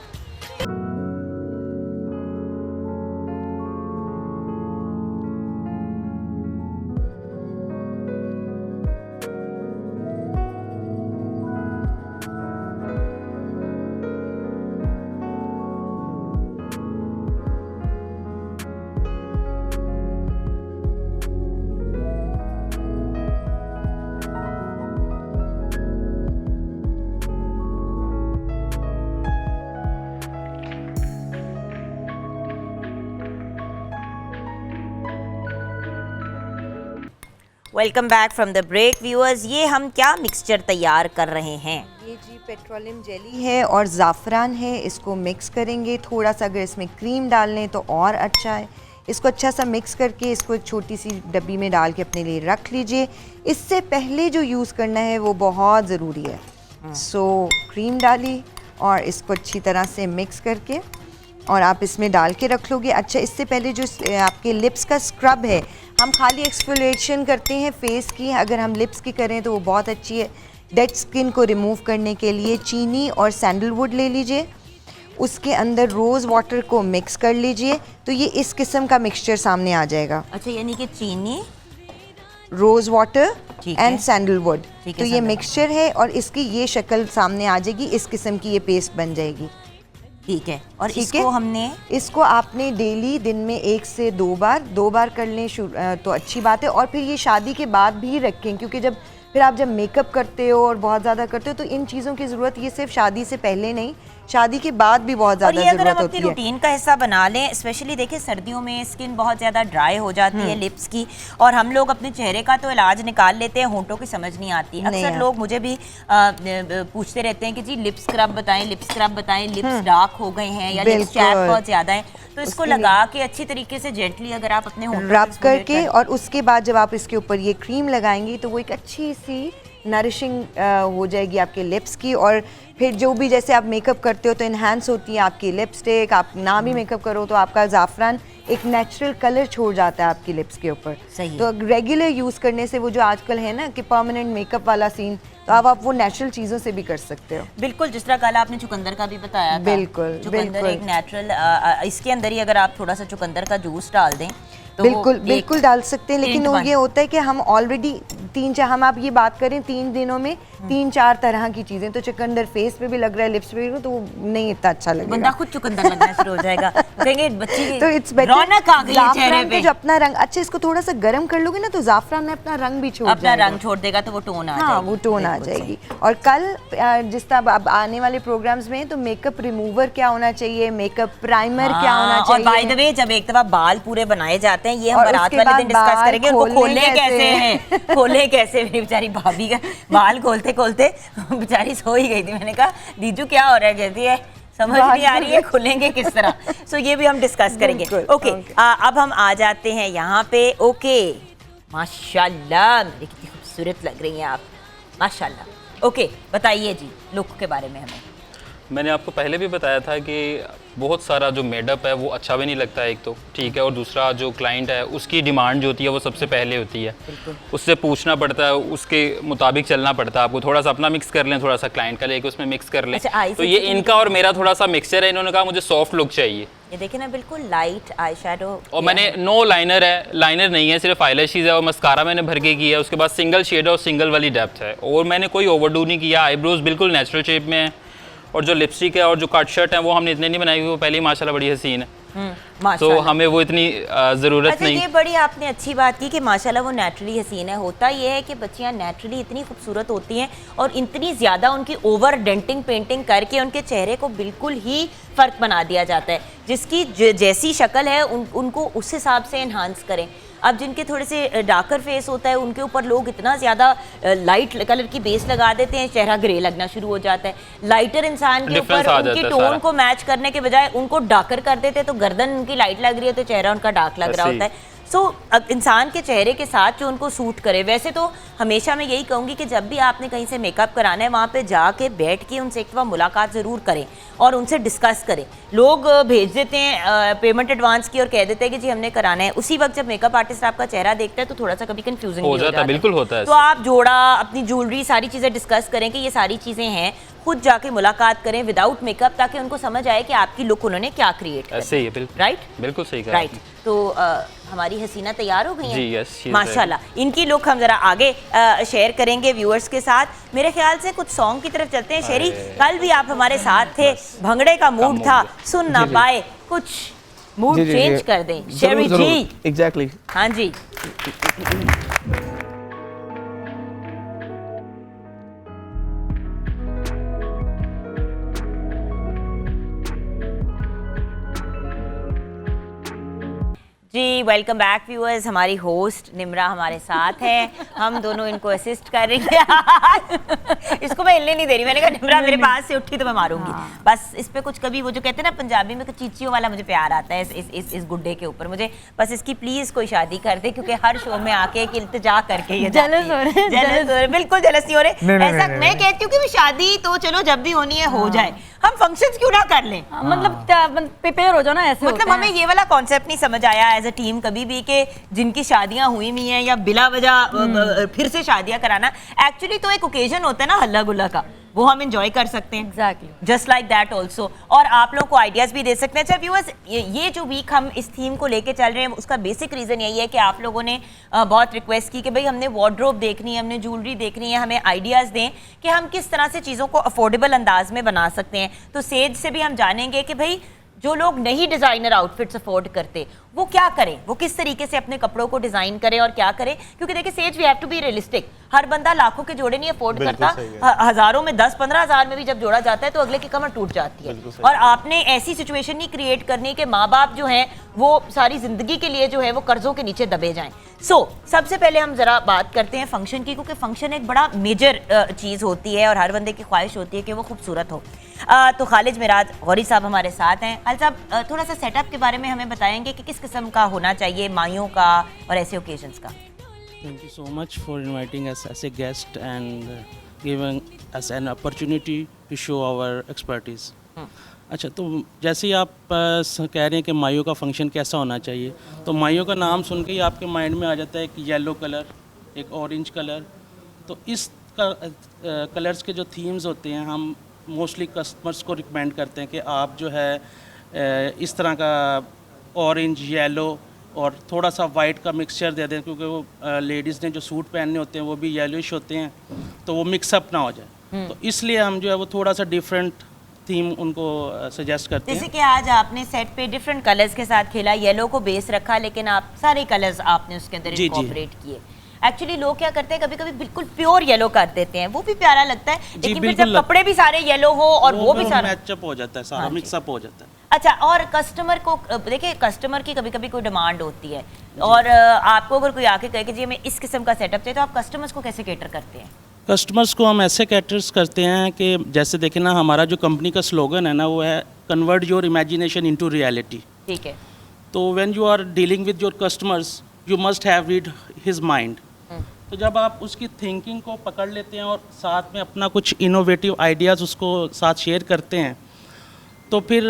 Welcome back from the break viewers. ये हम क्या मिक्सचर तैयार कर रहे हैं? ये जी पेट्रोलियम जेली है और ज़ाफ़रान है, इसको मिक्स करेंगे। थोड़ा सा अगर इसमें क्रीम डाल लें तो और अच्छा है। इसको अच्छा सा मिक्स करके इसको एक छोटी सी डब्बी में डाल के अपने लिए रख लीजिए। इससे पहले जो यूज़ करना है वो बहुत ज़रूरी है। सो क्रीम डाली और इसको अच्छी तरह से मिक्स करके और आप इसमें डाल के रख लोगे। अच्छा, इससे पहले जो आपके लिप्स का स्क्रब है, हम खाली एक्सफोलिएशन करते हैं फेस की, अगर हम लिप्स की करें तो वो बहुत अच्छी है। डेड स्किन को रिमूव करने के लिए चीनी और सैंडलवुड ले लीजिए, उसके अंदर रोज़ वाटर को मिक्स कर लीजिए, तो ये इस किस्म का मिक्सचर सामने आ जाएगा। अच्छा, यानी कि चीनी, रोज़ वाटर ठीक है, एंड सैंडलवुड, ठीक है, तो ये सैंडलवुड मिक्सचर है और इसकी ये शक्ल सामने आ जाएगी। इस किस्म की ये पेस्ट बन जाएगी। ठीक है। और ठीक इसको है? हमने इसको आपने डेली दिन में 1 से 2 बार कर लें तो अच्छी बात है। और फिर ये शादी के बाद भी रखें, क्योंकि जब मेकअप करते हो और बहुत ज़्यादा करते हो तो इन चीज़ों की ज़रूरत ये सिर्फ शादी से पहले नहीं, शादी के बाद भी बहुत ज़्यादा ज़रूरत ज़रूरत अपनी होती है। रूटीन का हिस्सा बना लें। स्पेशली देखिए, सर्दियों में स्किन बहुत ज़्यादा ड्राई हो जाती है लिप्स की, और हम लोग अपने चेहरे का तो इलाज निकाल लेते हैं, होंठों की समझ नहीं आती। अक्सर लोग मुझे भी पूछते रहते हैं कि जी लिप स्क्रब बताएं, लिप स्क्रब बताएं, लिप्स डार्क हो गए हैं या लिप्स चैप बहुत ज़्यादा है, तो इसको लगा के अच्छी तरीके से जेंटली अगर आप अपने होंठों रब करके और उसके बाद जब आप इसके ऊपर ये क्रीम लगाएंगी तो वो एक अच्छी सी नरिशिंग हो जाएगी आपके लिप्स की। और फिर जो भी जैसे आप मेकअप करते हो तो इन्हांस होती है आपकी लिपस्टिक, आप ना भी मेकअप करो तो आपका ज़ाफ़रान एक नेचुरल कलर छोड़ जाता है आपकी लिप्स के ऊपर। सही। तो रेगुलर यूज़ करने से वो जो आजकल है ना कि परमानेंट मेकअप वाला सीन, तो अब आप वो नेचुरल चीज़ों से भी कर सकते हो। बिल्कुल, जिस तरह कल आपने चुकंदर का भी बताया था। बिल्कुल, चुकंदर बिल्कुल। एक नेचुरल, इसके अंदर ही अगर आप थोड़ा सा चुकंदर का जूस डाल दें तो बिल्कुल डाल सकते हैं, लेकिन टिंट वो ये होता है कि हम ऑलरेडी हम आप ये बात करें 3 दिनों में 3-4 तरह की चीजें, तो चुकंदर फेस पे भी लग रहा है, लिप्स पे भी, तो नहीं इतना अच्छा लगेगा। बंदा खुद चुकंदर लगना शुरू हो जाएगा, कहेंगे बच्ची की तो इट्स बेटर रौनक आ गई है चेहरे पे। जो अपना रंग, अच्छा इसको थोड़ा सा गर्म कर लोगे ना तो ज़ाफ़रान में अपना रंग भी छोड़ अपना रंग छोड़ देगा, तो वो टोन आ जाएगी। हाँ, वो टोन आ जाएगी। और कल जिस तरह अब आने वाले प्रोग्राम्स में तो मेकअप रिमूवर क्या होना चाहिए, मेकअप प्राइमर क्या होना चाहिए। और बाय द वे, जब एक दफा बाल पूरे बनाए जाते हैं, ये हम और बारात उसके वाले बाद दिन डिस्कस करेंगे, उनको खोलने खोलने कैसे कैसे हैं, खोले कैसे। मेरी बेचारी भाभी का बाल खोलते खोलते बेचारी सो ही गई थी। मैंने कहा दीजू क्या हो रहा है, कहती है समझ नहीं आ रही है, खुलेंगे किस तरह। सो ये भी हम डिस्कस करेंगे। ओके, अब हम आ जाते हैं यहाँ पे। ओके, माशाल्लाह, मेरी कितनी खूबसूरत लग रही हैं आप, माशाल्लाह। ओके, बताइए जी लुक के बारे में हमें। मैंने आपको पहले भी बताया था कि बहुत सारा जो मेडअप है वो अच्छा भी नहीं लगता है, एक तो ठीक है, और दूसरा जो क्लाइंट है उसकी डिमांड जो होती है वो सबसे पहले होती है, उससे पूछना पड़ता है, उसके मुताबिक चलना पड़ता है। आपको थोड़ा सा अपना मिक्स कर लें, थोड़ा सा क्लाइंट का लेके उसमें मिक्स कर लें। अच्छा, तो ये इनका और मेरा थोड़ा सा मिक्सचर है। इन्होंने कहा मुझे सॉफ्ट लुक चाहिए, ये देखिए ना बिल्कुल लाइट आई शेडो, और मैंने नो लाइनर है, लाइनर नहीं है, सिर्फ आईलैशेस है और मस्कारा मैंने भर के किया है। उसके बाद सिंगल शेड और सिंगल वाली डेप्थ है, और मैंने कोई ओवरडू नहीं किया। आईब्रोज बिल्कुल नेचुरल शेप में है, और जो लिपस्टिक है और जो कट शर्ट है वो हमने इतने नहीं बनाई, वो पहले ही माशाल्लाह बड़ी हसीन है, तो माशाल्लाह। हमें वो इतनी ज़रूरत अच्छा, नहीं। ये बड़ी आपने अच्छी बात की कि माशाल्लाह वो नेचुरली हसीन है। होता ये है कि बच्चियां नेचुरली इतनी खूबसूरत होती हैं और इतनी ज़्यादा उनकी ओवर डेंटिंग पेंटिंग करके उनके चेहरे को बिल्कुल ही फ़र्क बना दिया जाता है। जिसकी जैसी शक्ल है उनको उस हिसाब से इन्हांस करें। अब जिनके थोड़े से डार्कर फेस होता है उनके ऊपर लोग इतना ज़्यादा लाइट कलर की बेस लगा देते हैं, चेहरा ग्रे लगना शुरू हो जाता है। लाइटर इंसान के Difference ऊपर आ उनकी जाता है टोन सारा। को मैच करने के बजाय उनको डार्कर कर देते हैं, तो गर्दन उनकी लाइट लग रही है तो चेहरा उनका डार्क लग रहा ऐसे ही। होता है। सो इंसान के चेहरे के साथ जो उनको सूट करे। वैसे तो हमेशा मैं यही कहूँगी कि जब भी आपने कहीं से मेकअप कराना है वहाँ पे जाके बैठ के उनसे एक दफ़ा मुलाकात ज़रूर करें और उनसे डिस्कस करें। लोग भेज देते हैं पेमेंट एडवांस की और कह देते हैं कि जी हमने कराना है, उसी वक्त जब मेकअप आर्टिस्ट आपका चेहरा देखता है तो थोड़ा सा कभी कंफ्यूजन हो जाता है, बिल्कुल होता है तो आप जोड़ा, अपनी ज्वेलरी, सारी चीज़ें डिस्कस करें कि ये सारी चीज़ें हैं। खुद जाके मुलाकात करें विदाउट मेकअप, ताकि उनको समझ आए कि आपकी लुक उन्होंने क्या क्रिएट की। ऐसे ही है, बिल्कुल राइट, बिल्कुल सही कहा राइट। आपने। तो हमारी हसीना तैयार हो गई हैं जी, yes, she is माशाल्लाह। इनकी लुक हम जरा आगे शेयर करेंगे व्यूअर्स के साथ। मेरे ख्याल से कुछ सॉन्ग की तरफ चलते हैं। शेरी, कल भी आप हमारे साथ थे, भंगड़े का मूड था, सुन ना पाए, कुछ मूड चेंज कर दें शेरी जी। एग्जैक्टली। हाँ जी, जी वेलकम बैक व्यूअर्स। हमारी होस्ट निम्रा हमारे साथ है, हम दोनों इनको असिस्ट कर रही हैं। इसको मैं हिलने नहीं दे रही, मैंने कहा निम्रा मेरे पास से उठी तो मैं मारूंगी। बस इस पे कुछ कभी वो जो कहते हैं ना पंजाबी में, चीचियों वाला मुझे प्यार आता है इस गुड्डे के ऊपर। मुझे बस इसकी प्लीज कोई शादी कर दे, क्योंकि हर शो में आके एक इल्तिजा करके ये Jealous हो रहे हैं, jealous हो रहे, बिल्कुल जेलस नहीं हो रहे। ऐसा मैं कहती हूँ कि शादी तो चलो जब भी होनी है हो जाए, हम फंक्शंस क्यों ना कर लें। मतलब प्रिपेयर हो जाओ ना, ऐसे मतलब हमें ये वाला कॉन्सेप्ट नहीं समझ आया एज अ टीम कभी भी कि जिनकी शादियां हुई हुई हैं या बिला वजह फिर से शादियां कराना। एक्चुअली तो एक ओकेजन होता है ना हल्ला गुल्ला का, वो हम एंजॉय कर सकते हैं exactly, just like that also, और आप लोगों को आइडियाज भी दे सकते हैं। अच्छा व्यूअर्स, ये जो वीक हम इस थीम को लेके चल रहे हैं उसका बेसिक रीजन यही है कि आप लोगों ने बहुत रिक्वेस्ट की कि भाई हमने वार्डरोब देखनी है, हमने ज्वेलरी देखनी है, हमें आइडियाज दें कि हम किस तरह से चीज़ों को अफोर्डेबल अंदाज में बना सकते हैं। तो सेज से भी हम जानेंगे कि भाई जो लोग नहीं डिजाइनर आउटफिट्स अफोर्ड करते वो क्या करें, वो किस तरीके से अपने कपड़ों को डिजाइन करें और क्या करें। क्योंकि देखिए Sage, we have to be realistic. हर बंदा लाखों के जोड़े नहीं अफोर्ड बिल्कुल करता, सही है। हजारों में 10-15 हज़ार में भी जब जोड़ा जाता है तो अगले की कमर टूट जाती है। बिल्कुल सही। और आपने ऐसी सिचुएशन नहीं क्रिएट करनी कि माँ बाप जो हैं वो सारी जिंदगी के लिए जो है वो कर्जों के नीचे दबे जाएं। सबसे पहले हम जरा बात करते हैं फंक्शन की, क्योंकि फंक्शन एक बड़ा मेजर चीज़ होती है और हर बंदे की ख्वाहिश होती है कि वो खूबसूरत हो। तो खालिद मिराज गौरी साहब हमारे साथ हैं। खालिद साहब, थोड़ा सा सेटअप के बारे में हमें बताएंगे कि किस किस्म का होना चाहिए माइयों का और ऐसे ओकेजन्स का। Thank you so much for inviting us as a guest and giving us an opportunity to show our expertise. अच्छा, तो जैसे ही आप कह रहे हैं कि माइयों का फंक्शन कैसा होना चाहिए, तो माइयों का नाम सुन के ही आपके माइंड में आ जाता है कि येलो कलर, एक ऑरेंज कलर। तो इस कलर्स के जो थीम्स होते हैं, हम मोस्टली कस्टमर्स को रिकमेंड करते हैं कि आप जो है इस तरह का ऑरेंज, येलो और थोड़ा सा वाइट का मिक्सचर दे दें, क्योंकि वो लेडीज़ ने जो सूट पहनने होते हैं वो भी येलोइश होते हैं, तो वो मिक्सअप ना हो जाए। तो इसलिए हम जो है वो थोड़ा सा डिफरेंट थीम उनको सजेस्ट करते जैसे हैं। कि आज आपने सेट पे डिफरेंट कलर्स के साथ खेला, येलो को बेस रखा, लेकिन आप सारे कलर्स आपने उसके अंदर जी, जी। इनकॉर्पोरेट किए। एक्चुअली लोग क्या करते हैं, कभी कभी बिल्कुल प्योर येलो कर देते हैं, वो भी प्यारा लगता है, लेकिन फिर बिल्कुल जब कपड़े भी सारे येलो हो और वो भी सारा मैचअप हो जाता है, सारा हाँ जी। मिक्सअप हो जाता है। अच्छा, और कस्टमर को देखिए, कस्टमर की कभी कभी कोई डिमांड होती है और आपको अगर कोई आके कहे कि जी हमें इस किस्म का सेटअप चाहिए, तो आप कस्टमर्स को कैसे कैटर करते हैं? कस्टमर्स को हम ऐसे कैटर्स करते हैं कि जैसे देखें ना, हमारा जो कंपनी का स्लोगन है ना, वो है convert your imagination into reality. ठीक है। तो when you are dealing with your customers, you must have read his mind. तो जब आप उसकी थिंकिंग को पकड़ लेते हैं और साथ में अपना कुछ इनोवेटिव आइडियाज़ उसको साथ शेयर करते हैं, तो फिर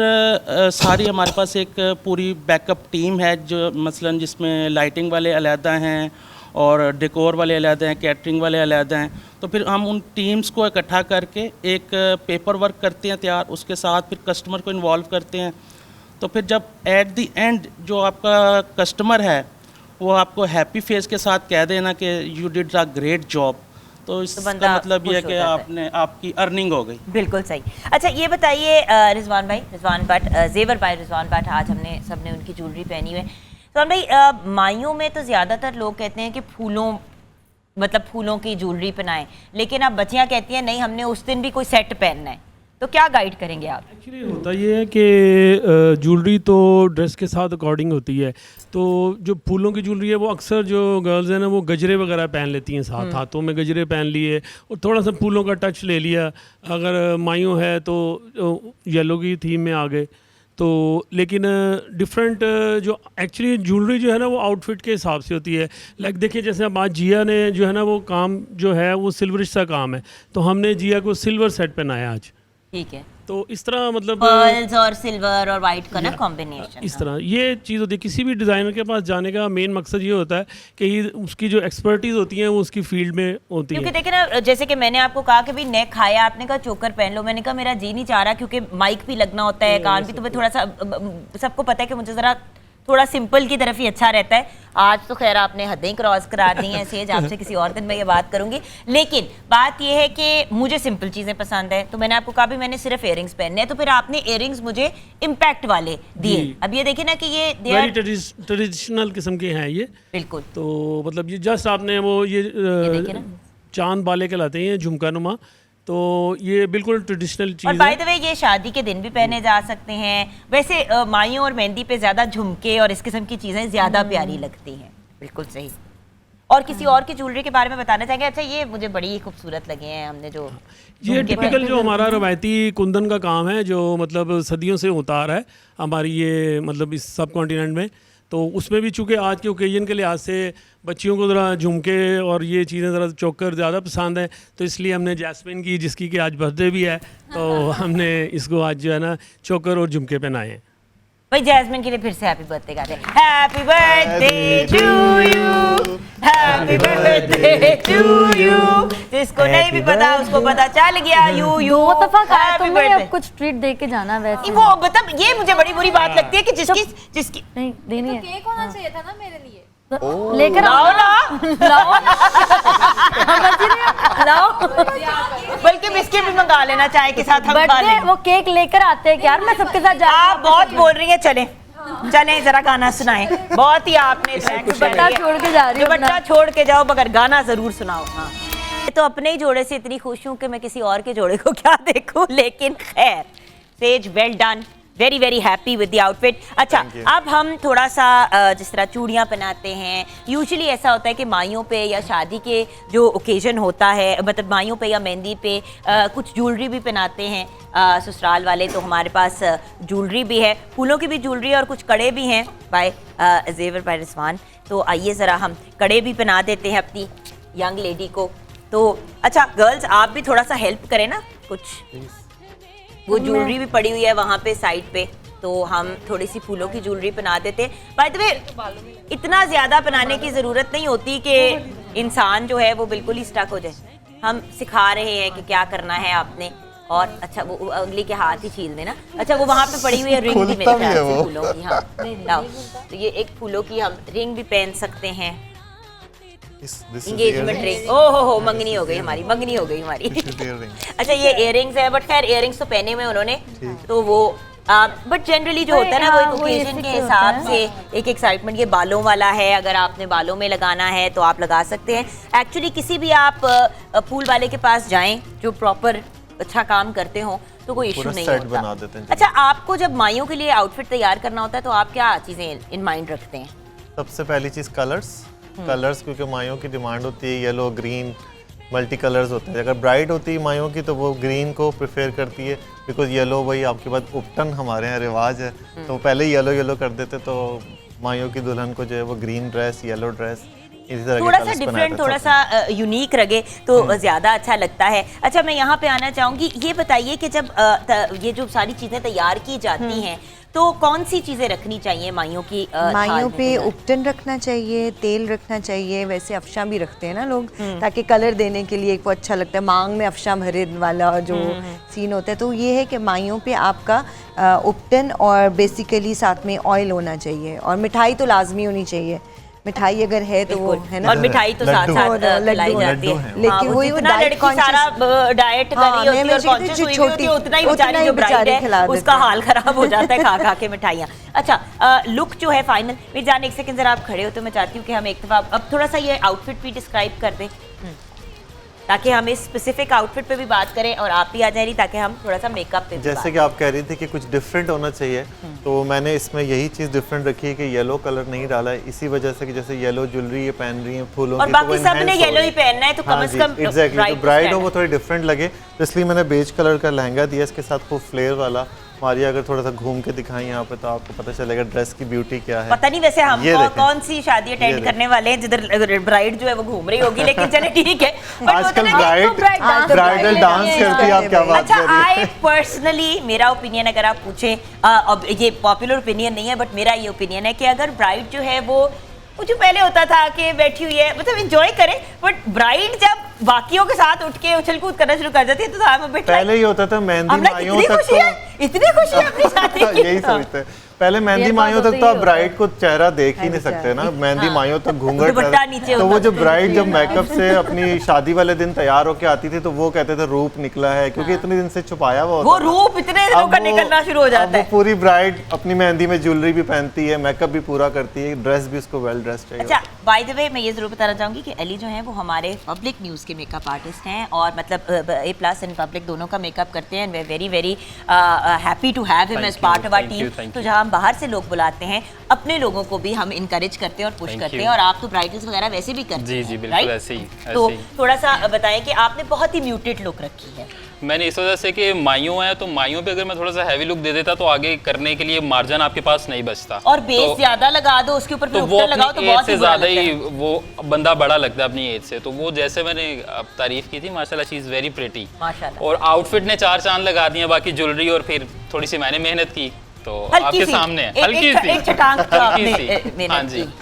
सारी हमारे पास एक पूरी बैकअप टीम है जो मसलन जिसमें लाइटिंग वाले अलहदा हैं और डेकोर वाले अलहदा हैं, कैटरिंग वाले अलहदा हैं। तो फिर हम उन टीम्स को इकट्ठा करके एक पेपर वर्क करते हैं तैयार, उसके साथ फिर कस्टमर को इन्वॉल्व करते हैं। तो फिर जब एट द एंड जो आपका कस्टमर है वो आपको हैप्पी फेस के साथ कह देना कि you did a great job, तो इसका बंदा मतलब ये है खुश कि हो जाता है। आपने आपकी अर्निंग हो गई। बिल्कुल सही। अच्छा ये बताइए रिजवान भाई, रिजवान भट्ट, जेवर भाई रिजवान भट्ट, आज हमने सबने उनकी ज्वेलरी पहनी हुई है। रिजवान भाई, माइयों में तो ज़्यादातर लोग कहते हैं कि फूलों की ज्वेलरी पहनाएं, लेकिन अब बच्चियां कहती हैं नहीं हमने उस दिन भी कोई सेट पहनना है, तो क्या गाइड करेंगे आप? एक्चुअली होता ये है कि ज्वेलरी तो ड्रेस के साथ अकॉर्डिंग होती है, तो जो फूलों की ज्वेलरी है वो अक्सर जो गर्ल्स हैं ना वो गजरे वगैरह पहन लेती हैं, साथ हाथों में गजरे पहन लिए और थोड़ा सा फूलों का टच ले लिया। अगर मायूं है तो येलो की थीम में आ गए। तो लेकिन डिफरेंट जो एक्चुअली ज्वेलरी जो है ना वो आउटफिट के हिसाब से होती है। लाइक देखिए जैसे अब आज जिया ने जो है ना वो काम जो है वो सिल्वरिश सा काम है, तो हमने जिया को सिल्वर सेट पहनाया आज। ठीक है, तो इस तरह मतलब पर्ल्स और सिल्वर और वाइट का ना कॉम्बिनेशन। इस तरह ये चीज़ होती है। किसी भी डिज़ाइनर के पास जाने का मेन मकसद ये होता है कि उसकी जो एक्सपर्टीज़ होती है वो उसकी फील्ड में होती क्योंकि है। देखिए ना, जैसे कि मैंने आपको कहा कि भाई नेक खाया, आपने कहा चोकर पहन लो, मैंने कहा मेरा जी नहीं चाह रहा क्योंकि माइक भी लगना होता है, कान भी, तो मैं थोड़ा सा, सबको पता है कि मुझे ज़रा थोड़ा सिंपल की तरफ ही अच्छा रहता है। आज तो खैर आपने हदें क्रॉस करा दी हैं सेज, आपसे किसी और दिन मैं ये बात करूंगी। लेकिन बात ये है कि मुझे सिंपल चीज़ें पसंद है, तो मैंने आपको कहा भी मैंने सिर्फ इयरिंग्स पहनने हैं, तो फिर आपने इयरिंग्स मुझे इम्पैक्ट वाले दिए। अब ये देखिए ना कि ये वेरी ट्रेडिशनल किस्म के हैं ये। बिल्कुल, तो मतलब ये जस्ट आपने वो ये देखिए ना। चांद बाले कहलाते हैं, झुमका नुमा, तो ये बिल्कुल ट्रेडिशनल और चीज़ बाय है। द वे ये शादी के दिन भी पहने जा सकते हैं। वैसे माइयों और मेहंदी पे ज्यादा झुमके और इस किस्म की चीजें ज्यादा प्यारी लगती हैं। बिल्कुल सही। और किसी और की ज्वेलरी के बारे में बताना चाहेंगे? अच्छा ये मुझे बड़ी ही खूबसूरत लगे हैं, हमने जो ये झुमके टिपिकल जो हमारा रवायती कुंदन का काम है जो मतलब सदियों से होता आ रहा है हमारी ये मतलब इस सब कॉन्टिनेंट में। तो उसमें भी चूँकि आज के ओकेजन के लिहाज से बच्चियों को ज़रा झुमके और ये चीज़ें ज़रा चोकर ज़्यादा पसंद है, तो इसलिए हमने जैस्मिन की, जिसकी कि आज बर्थडे भी है, तो हमने इसको आज जो है ना चोकर और झुमके पहनाए हैं। भाई जैस्मिन के लिए फिर से हैप्पी बर्थडे गाते हैं। Happy birthday to you, happy birthday to you. जिसको नहीं भी पता उसको पता चल गया। यू दो दफा खाया हैप्पी तुमने, बर्थडे। अब कुछ ट्रीट दे के जाना वैसे। वो मतलब ये मुझे बड़ी बुरी बात लगती है कि जिसकी नहीं देनी है, केक होना चाहिए था ना मेरे लिए। लेकर लाओ आओ ना, लाओ लाओ। बल्कि बिस्किट भी मंगा लेना चाय के साथ, हम खा बर्थडे लेंगे। वो केक लेकर आते हैं यार, मैं सबके साथ जा आप बहुत बोल रही हैं, चलें चलें जरा गाना सुनाएं। बहुत ही आपने दुपट्टा छोड़ के जा रही हूँ दुपट्टा अपना। छोड़ के जाओ मगर गाना जरूर सुनाओ। हाँ, तो अपने ही जोड़े से इतनी खुश हूं कि मैं किसी और के जोड़े को क्या देखूं, लेकिन खैर says well done, very very happy with the outfit. अच्छा अब हम थोड़ा सा जिस तरह चूड़ियाँ पहनाते हैं, यूजुअली ऐसा होता है कि माइयों पे या शादी के जो ओकेजन होता है, मतलब माइयों पे या मेहंदी पे कुछ ज्वेलरी भी पहनाते हैं ससुराल वाले। तो हमारे पास ज्वेलरी भी है, फूलों की भी ज्वेलरी और कुछ कड़े भी हैं बाय जेवर बाय रिजवान। तो आइए ज़रा हम कड़े भी पहना देते हैं अपनी यंग लेडी को। तो अच्छा गर्ल्स आप भी थोड़ा सा हेल्प करें ना कुछ, वो ज्वेलरी भी पड़ी हुई है वहाँ पे साइड पे, तो हम थोड़ी सी फूलों की ज्वेलरी पहना देते हैं। बाय द वे इतना ज़्यादा पहनाने की ज़रूरत नहीं होती कि इंसान जो है वो बिल्कुल ही स्टक हो जाए। हम सिखा रहे हैं कि क्या करना है आपने। और अच्छा वो अगली के हाथ ही छील देना। अच्छा वो वहाँ पे पड़ी हुई है रिंग भी मेरे ख्याल से फूलों की। हाँ लाओ, तो ये एक फूलों की हम रिंग भी पहन सकते हैं, इंगेजमेंट रिंग। ओ हो मंगनी हो गई हमारी, मंगनी हो गई हमारी। अच्छा ये इयरिंग्स है, बट खैर इयरिंग्स तो पहने हुए उन्होंने, तो वो बट जनरली जो होता है ना वो एक ओकेजन के हिसाब से एक एक्साइटमेंट। ये बालों वाला है, अगर आपने बालों में लगाना है तो आप लगा सकते हैं। एक्चुअली किसी भी आप फूल वाले के पास जाएं जो प्रॉपर अच्छा काम करते हो तो कोई इशू नहीं सेट होता। बना देते हैं। अच्छा आपको जब माइयों के लिए आउटफिट तैयार करना होता है तो आप क्या चीज़ें इन माइंड रखते हैं? सबसे पहली चीज़ कलर्स, क्योंकि माइयों की डिमांड होती है येलो ग्रीन मल्टी कलर्स होते हैं। अगर ब्राइड होती है माइयों की तो वो ग्रीन को प्रेफर करती है, बिकॉज येलो वही आपके पास उपटन हमारे यहाँ रिवाज है, तो वो पहले येलो कर देते, तो माइयों की दुल्हन को जो है वो ग्रीन ड्रेस, येलो ड्रेस इसी तरह के थोड़ा सा colours बनाए डिफरेंट, थे थोड़ा सब सा यूनिक लगे तो ज़्यादा अच्छा लगता है। अच्छा, मैं यहाँ पे आना चाहूँगी, ये बताइए कि जब ये जो सारी चीज़ें तैयार की जाती हैं तो कौन सी चीज़ें रखनी चाहिए माइयों की थाल माइयों में पे तैयार? उपटन रखना चाहिए, तेल रखना चाहिए, वैसे अफशा भी रखते हैं ना लोग ताकि कलर देने के लिए वो अच्छा लगता है, मांग में अफशा भरे वाला जो सीन होता है। तो ये है कि माइयों पे आपका उपटन और बेसिकली साथ में ऑयल होना चाहिए और मिठाई तो लाजमी होनी चाहिए। मिठाई अगर है तो वो बिल्कुल। है ना, और मिठाई तो साथ लड्डू। साथ लड्डू खिलाई जाती लड्डू है। हैं। लेकिन हाँ, वही वो जितना diet लड़की सारा डाइट कर रही होती है और कॉन्शियस हुई भी होती है, उतना ही बेचारी जो ब्राइड है उसका हाल खराब हो जाता है खा खा के मिठाइयाँ। अच्छा, लुक जो है फाइनल, मेरी जान एक सेकंड जरा आप खड़े हो तो मैं चाहती हूँ कि हम एक दफ़ा अब थोड़ा सा ये आउटफिट भी डिस्क्राइब कर दें ताकि हम इस स्पेसिफिक आउटफिट पे भी बात करें और आप भी आ जाए ताकि हम थोड़ा सा मेकअप पे भी जैसे बात कि आप कह रही थी कि कुछ डिफरेंट होना चाहिए, तो मैंने इसमें यही चीज़ डिफरेंट रखी है कि येलो कलर नहीं डाला है, इसी वजह से कि जैसे येलो ज्वेलरी ये पहन रही है फूलों और की, बाकी वो सबने enhance हो येलो ही रही पहनना है तो कम से कम एग्जैक्टली, तो bride ब्राइड हो को वो थोड़ी डिफरेंट लगे, तो इसलिए मैंने बेज कलर का लहंगा दिया इसके साथ खूब फ्लेयर वाला। मारिया अगर थोड़ा सा घूम के दिखाएं यहाँ पे तो आपको पता चलेगा ड्रेस की ब्यूटी क्या है। पता नहीं वैसे हम ये देखें। कौन सी शादी अटेंड देखें। करने वाले हैं जिधर ब्राइड जो है वो घूम रही होगी, लेकिन चले ठीक है। But आजकल होता है ना कि ब्राइडल डांस करती है, आप क्या बात अच्छा, कर रही आई हैं? पर्सनली मेरा ओपिनियन अगर आप पूछें, अब ये पॉपुलर ओपिनियन नहीं है बट मेरा ये ओपिनियन है कि अगर ब्राइड जो है वो जो पहले होता था कि बैठी हुई है मतलब एंजॉय करे, बट ब्राइड जब बाकियों के साथ उठ के उछल कूद करना शुरू कर जाती है तो I'm a bit पहले ही होता था मेहंदी हम लोग माइयों इतनी तक खुशी है, इतनी खुशी है अपनी शादी की। यही सोचते हैं पहले मेहंदी Real माइयों बात तक तो तो आप यही ब्राइड को चेहरा देख ही नहीं अच्छा। सकते ना, मेहंदी माइयों तक घूंघट दुपट्टा रहता। नीचे तो वो होता जो ब्राइड जब मेकअप से अपनी शादी वाले दिन तैयार होके आती थी तो वो कहते थे रूप निकला है, क्योंकि इतने दिन से छुपाया हुआ वो होता था। रूप इतने दिनों अब का वो- निकलना शुरू हो अब जाता वो है। पूरी ब्राइड अपनी मेहंदी में ज्वेलरी भी पहनती है, मेकअप भी पूरा करती है, ड्रेस भी उसको वेल ड्रेस चाहिए। अच्छा, बाय द वे मैं ये जरूर बताना चाहूंगी कि अली जो है वो हमारे पब्लिक न्यूज़ के मेकअप आर्टिस्ट हैं और मतलब A+ एंड पब्लिक दोनों का मेकअप करते हैं। We very very happy to have him as part of our team. तो जहां हम बाहर से लोग बुलाते हैं, अपने लोगों को भी हम इनकरेज करते हैं और पुश Thank करते you. हैं, और आप तो ब्राइडल्स वगैरह वैसे भी करते जी, हैं। जी, बिल्कुल right? ऐसे ही, तो ऐसे ही। थोड़ा सा बताएं कि आपने बहुत ही म्यूटेड लुक रखी है। मैंने इस वजह से कि माइयों है तो माइयों पे अगर मैं थोड़ा सा हैवी लुक दे देता तो आगे करने के लिए मार्जिन आपके पास नहीं बचता, और बेस तो, ज्यादा लगा दो उसके ऊपर तो फिर वो उपटन लगाओ तो अपनी एज बहुत से ही बुरा ज्यादा लगता ही है। वो बंदा बड़ा लगता है अपनी एज से। तो वो जैसे मैंने तारीफ की थी माशाल्लाह, शी इज वेरी प्रिटी माशाल्लाह। और आउटफिट ने 4 चांद लगा दिए, बाकी ज्वेलरी और फिर थोड़ी सी मैंने मेहनत की तो हल्की आपके सी, सामने है। एक- हल्की एक- सी एक चटाक तो हल्की आपने, सी। मेहनत हाँ जी। की।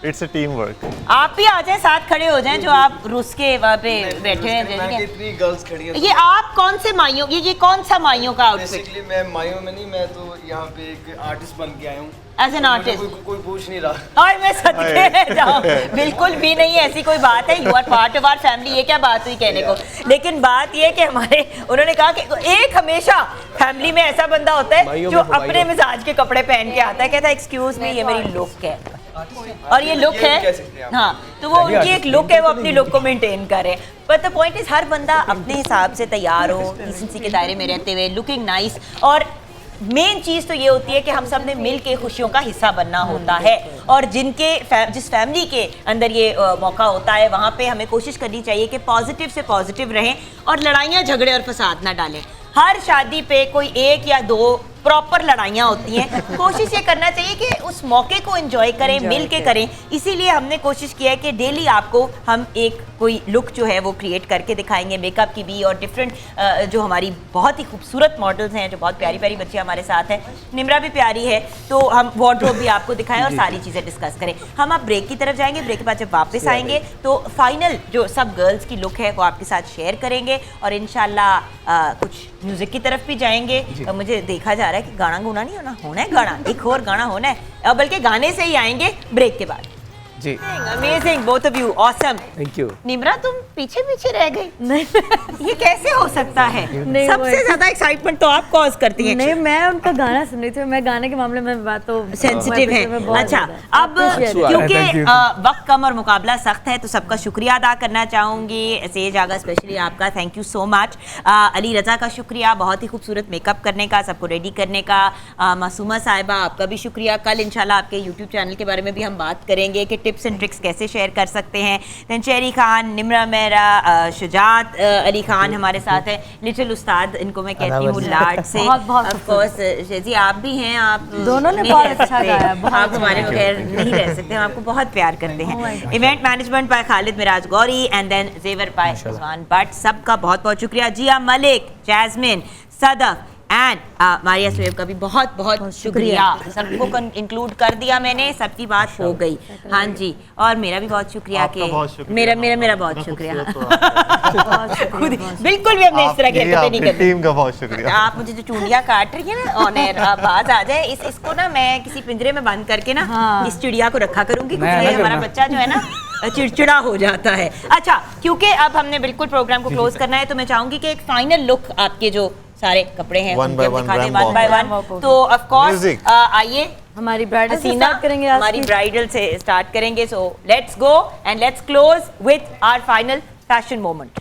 It's a team work. आप भी आ जाए, साथ खड़े हो जाएं जो आप रुस के वहाँ पे बैठे हैं जैसे कि- इतनी गर्ल्स खड़ी हैं। ये आप कौन से माइयों, ये कौन सा माइयों का आउटफिट बेसिकली मैं माइयों में नहीं, मैं तो यहाँ पे एक आर्टिस्ट बन के आया हूँ। As an artist? कोई पूछ नहीं रहा। और मैं सदके जाऊं, बिल्कुल भी नहीं ऐसी कोई बात है। You are part of our family, ये क्या बात हुई कहने को। लेकिन बात ये है कि हमारे उन्होंने कहा कि एक हमेशा फैमिली में ऐसा बंदा होता है जो अपने मिजाज के कपड़े पहन के आता है, कहता है एक्सक्यूज मी ये मेरी लुक है और ये लुक ये भी कह है। सकते हैं आप। हाँ, तो वो उनकी एक लुक है, वो अपनी लुक को मेंटेन करे। बट द पॉइंट इज हर बंदा अपने हिसाब से तैयार हो, डिसेंसी के दायरे में रहते हुए, लुकिंग नाइस। और मेन चीज़ तो ये होती है कि हम सब ने मिल के खुशियों का हिस्सा बनना होता है, और जिस फैमिली के अंदर ये मौका होता है वहाँ पे हमें कोशिश करनी चाहिए कि पॉजिटिव से पॉजिटिव रहें और लड़ाइयाँ झगड़े और फसाद ना डालें। हर शादी पे कोई एक या दो प्रॉपर लड़ाइयाँ होती हैं। कोशिश ये करना चाहिए कि उस मौके को एंजॉय करें, मिल के करें। इसीलिए हमने कोशिश किया है कि डेली आपको हम एक कोई लुक जो है वो क्रिएट करके दिखाएंगे, मेकअप की भी, और डिफरेंट जो हमारी बहुत ही खूबसूरत मॉडल्स हैं, जो बहुत प्यारी प्यारी बच्ची हमारे साथ हैं। निम्रा भी प्यारी है, तो हम वार्डरोब भी आपको दिखाएं और सारी चीज़ें डिस्कस करें। हम अब ब्रेक की तरफ जाएंगे, ब्रेक के बाद जब वापस आएंगे तो फाइनल जो सब गर्ल्स की लुक है वो आपके साथ शेयर करेंगे, और इंशाल्लाह कुछ म्यूजिक की तरफ भी जाएंगे। मुझे देखा जा रहा है कि गाना गुना नहीं होना है गाना, एक और गाना होना है, बल्कि गाने से ही आएंगे ब्रेक के बाद। जी, amazing, both of you, awesome. Thank you. Nimra तुम पीछे पीछे रह गई, नहीं ये कैसे हो सकता है? नहीं, सबसे वो- ज्यादा एक्साइटमेंट तो आप कॉज करती हैं। नहीं, मैं उनका गाना सुन रही थी। मैं गाने के मामले में बात तो सेंसिटिव है। मैं बहुत अच्छा, ज्यादा अब appreciate it। क्योंकि वक्त कम और मुकाबला सख्त है तो सबका शुक्रिया अदा करना चाहूँगी। सेज आगा स्पेशली आपका thank you so much. Ali Raza का शुक्रिया बहुत ही खूबसूरत मेकअप करने का, सबको रेडी करने का। मासूमा साहिबा आपका भी शुक्रिया। कल इंशाल्लाह आपके यूट्यूब चैनल के बारे में भी हम बात करेंगे कि टिप्स एंड ट्रिक्स कैसे शेयर कर सकते हैं। दैन चेरी खान, निम्रा मेहरा, शुजात अली खान हमारे साथ है, लिटिल उस्ताद इनको मैं कहती हूँ लाड से। ऑफ कोर्स शेजी आप भी हैं, आप दोनों ने नहीं बहुत रह अच्छा सकते। गाया, बहुत आप अच्छा हमारे गाया। बगैर नहीं रह सकते, हम आपको बहुत प्यार करते हैं। Event management by Khalid Miraj Gauri and then जेवर बाय उस्मान बट, सबका बहुत बहुत शुक्रिया। Zia Malik, Jasmine, Sadaf and Maria Suhaib का भी बहुत बहुत शुक्रिया। सबको इंक्लूड कर दिया मैंने, सबकी बात हो गई। हाँ जी, और मेरा भी बहुत शुक्रिया आपका कि बहुत शुक्रिया। मेरा बहुत शुक्रिया। खुद बिल्कुल भी हमने इस तरह की हरकतें नहीं करनी। टीम का बहुत शुक्रिया। आप मुझे जो चूड़ियाँ काट रही है ना ऑन एयर, आवाज आ जाए, इसको ना मैं किसी पिंजरे में बंद करके ना इस चिड़िया को रखा करूंगी, क्योंकि ये हमारा बच्चा जो है ना चिड़चिड़ा हो जाता है। अच्छा, क्योंकि अब हमने बिल्कुल प्रोग्राम को क्लोज करना है, तो मैं चाहूंगी कि एक फाइनल लुक आपके जो सारे कपड़े हैं One by one, दिखा दें, Rambo. one by one। तो ऑफ कोर्स Music. आइए हमारी ब्राइडल से हसीना, start करेंगे आज हमारी की। ब्राइडल से स्टार्ट करेंगे। So let's go and let's close with our final fashion moment.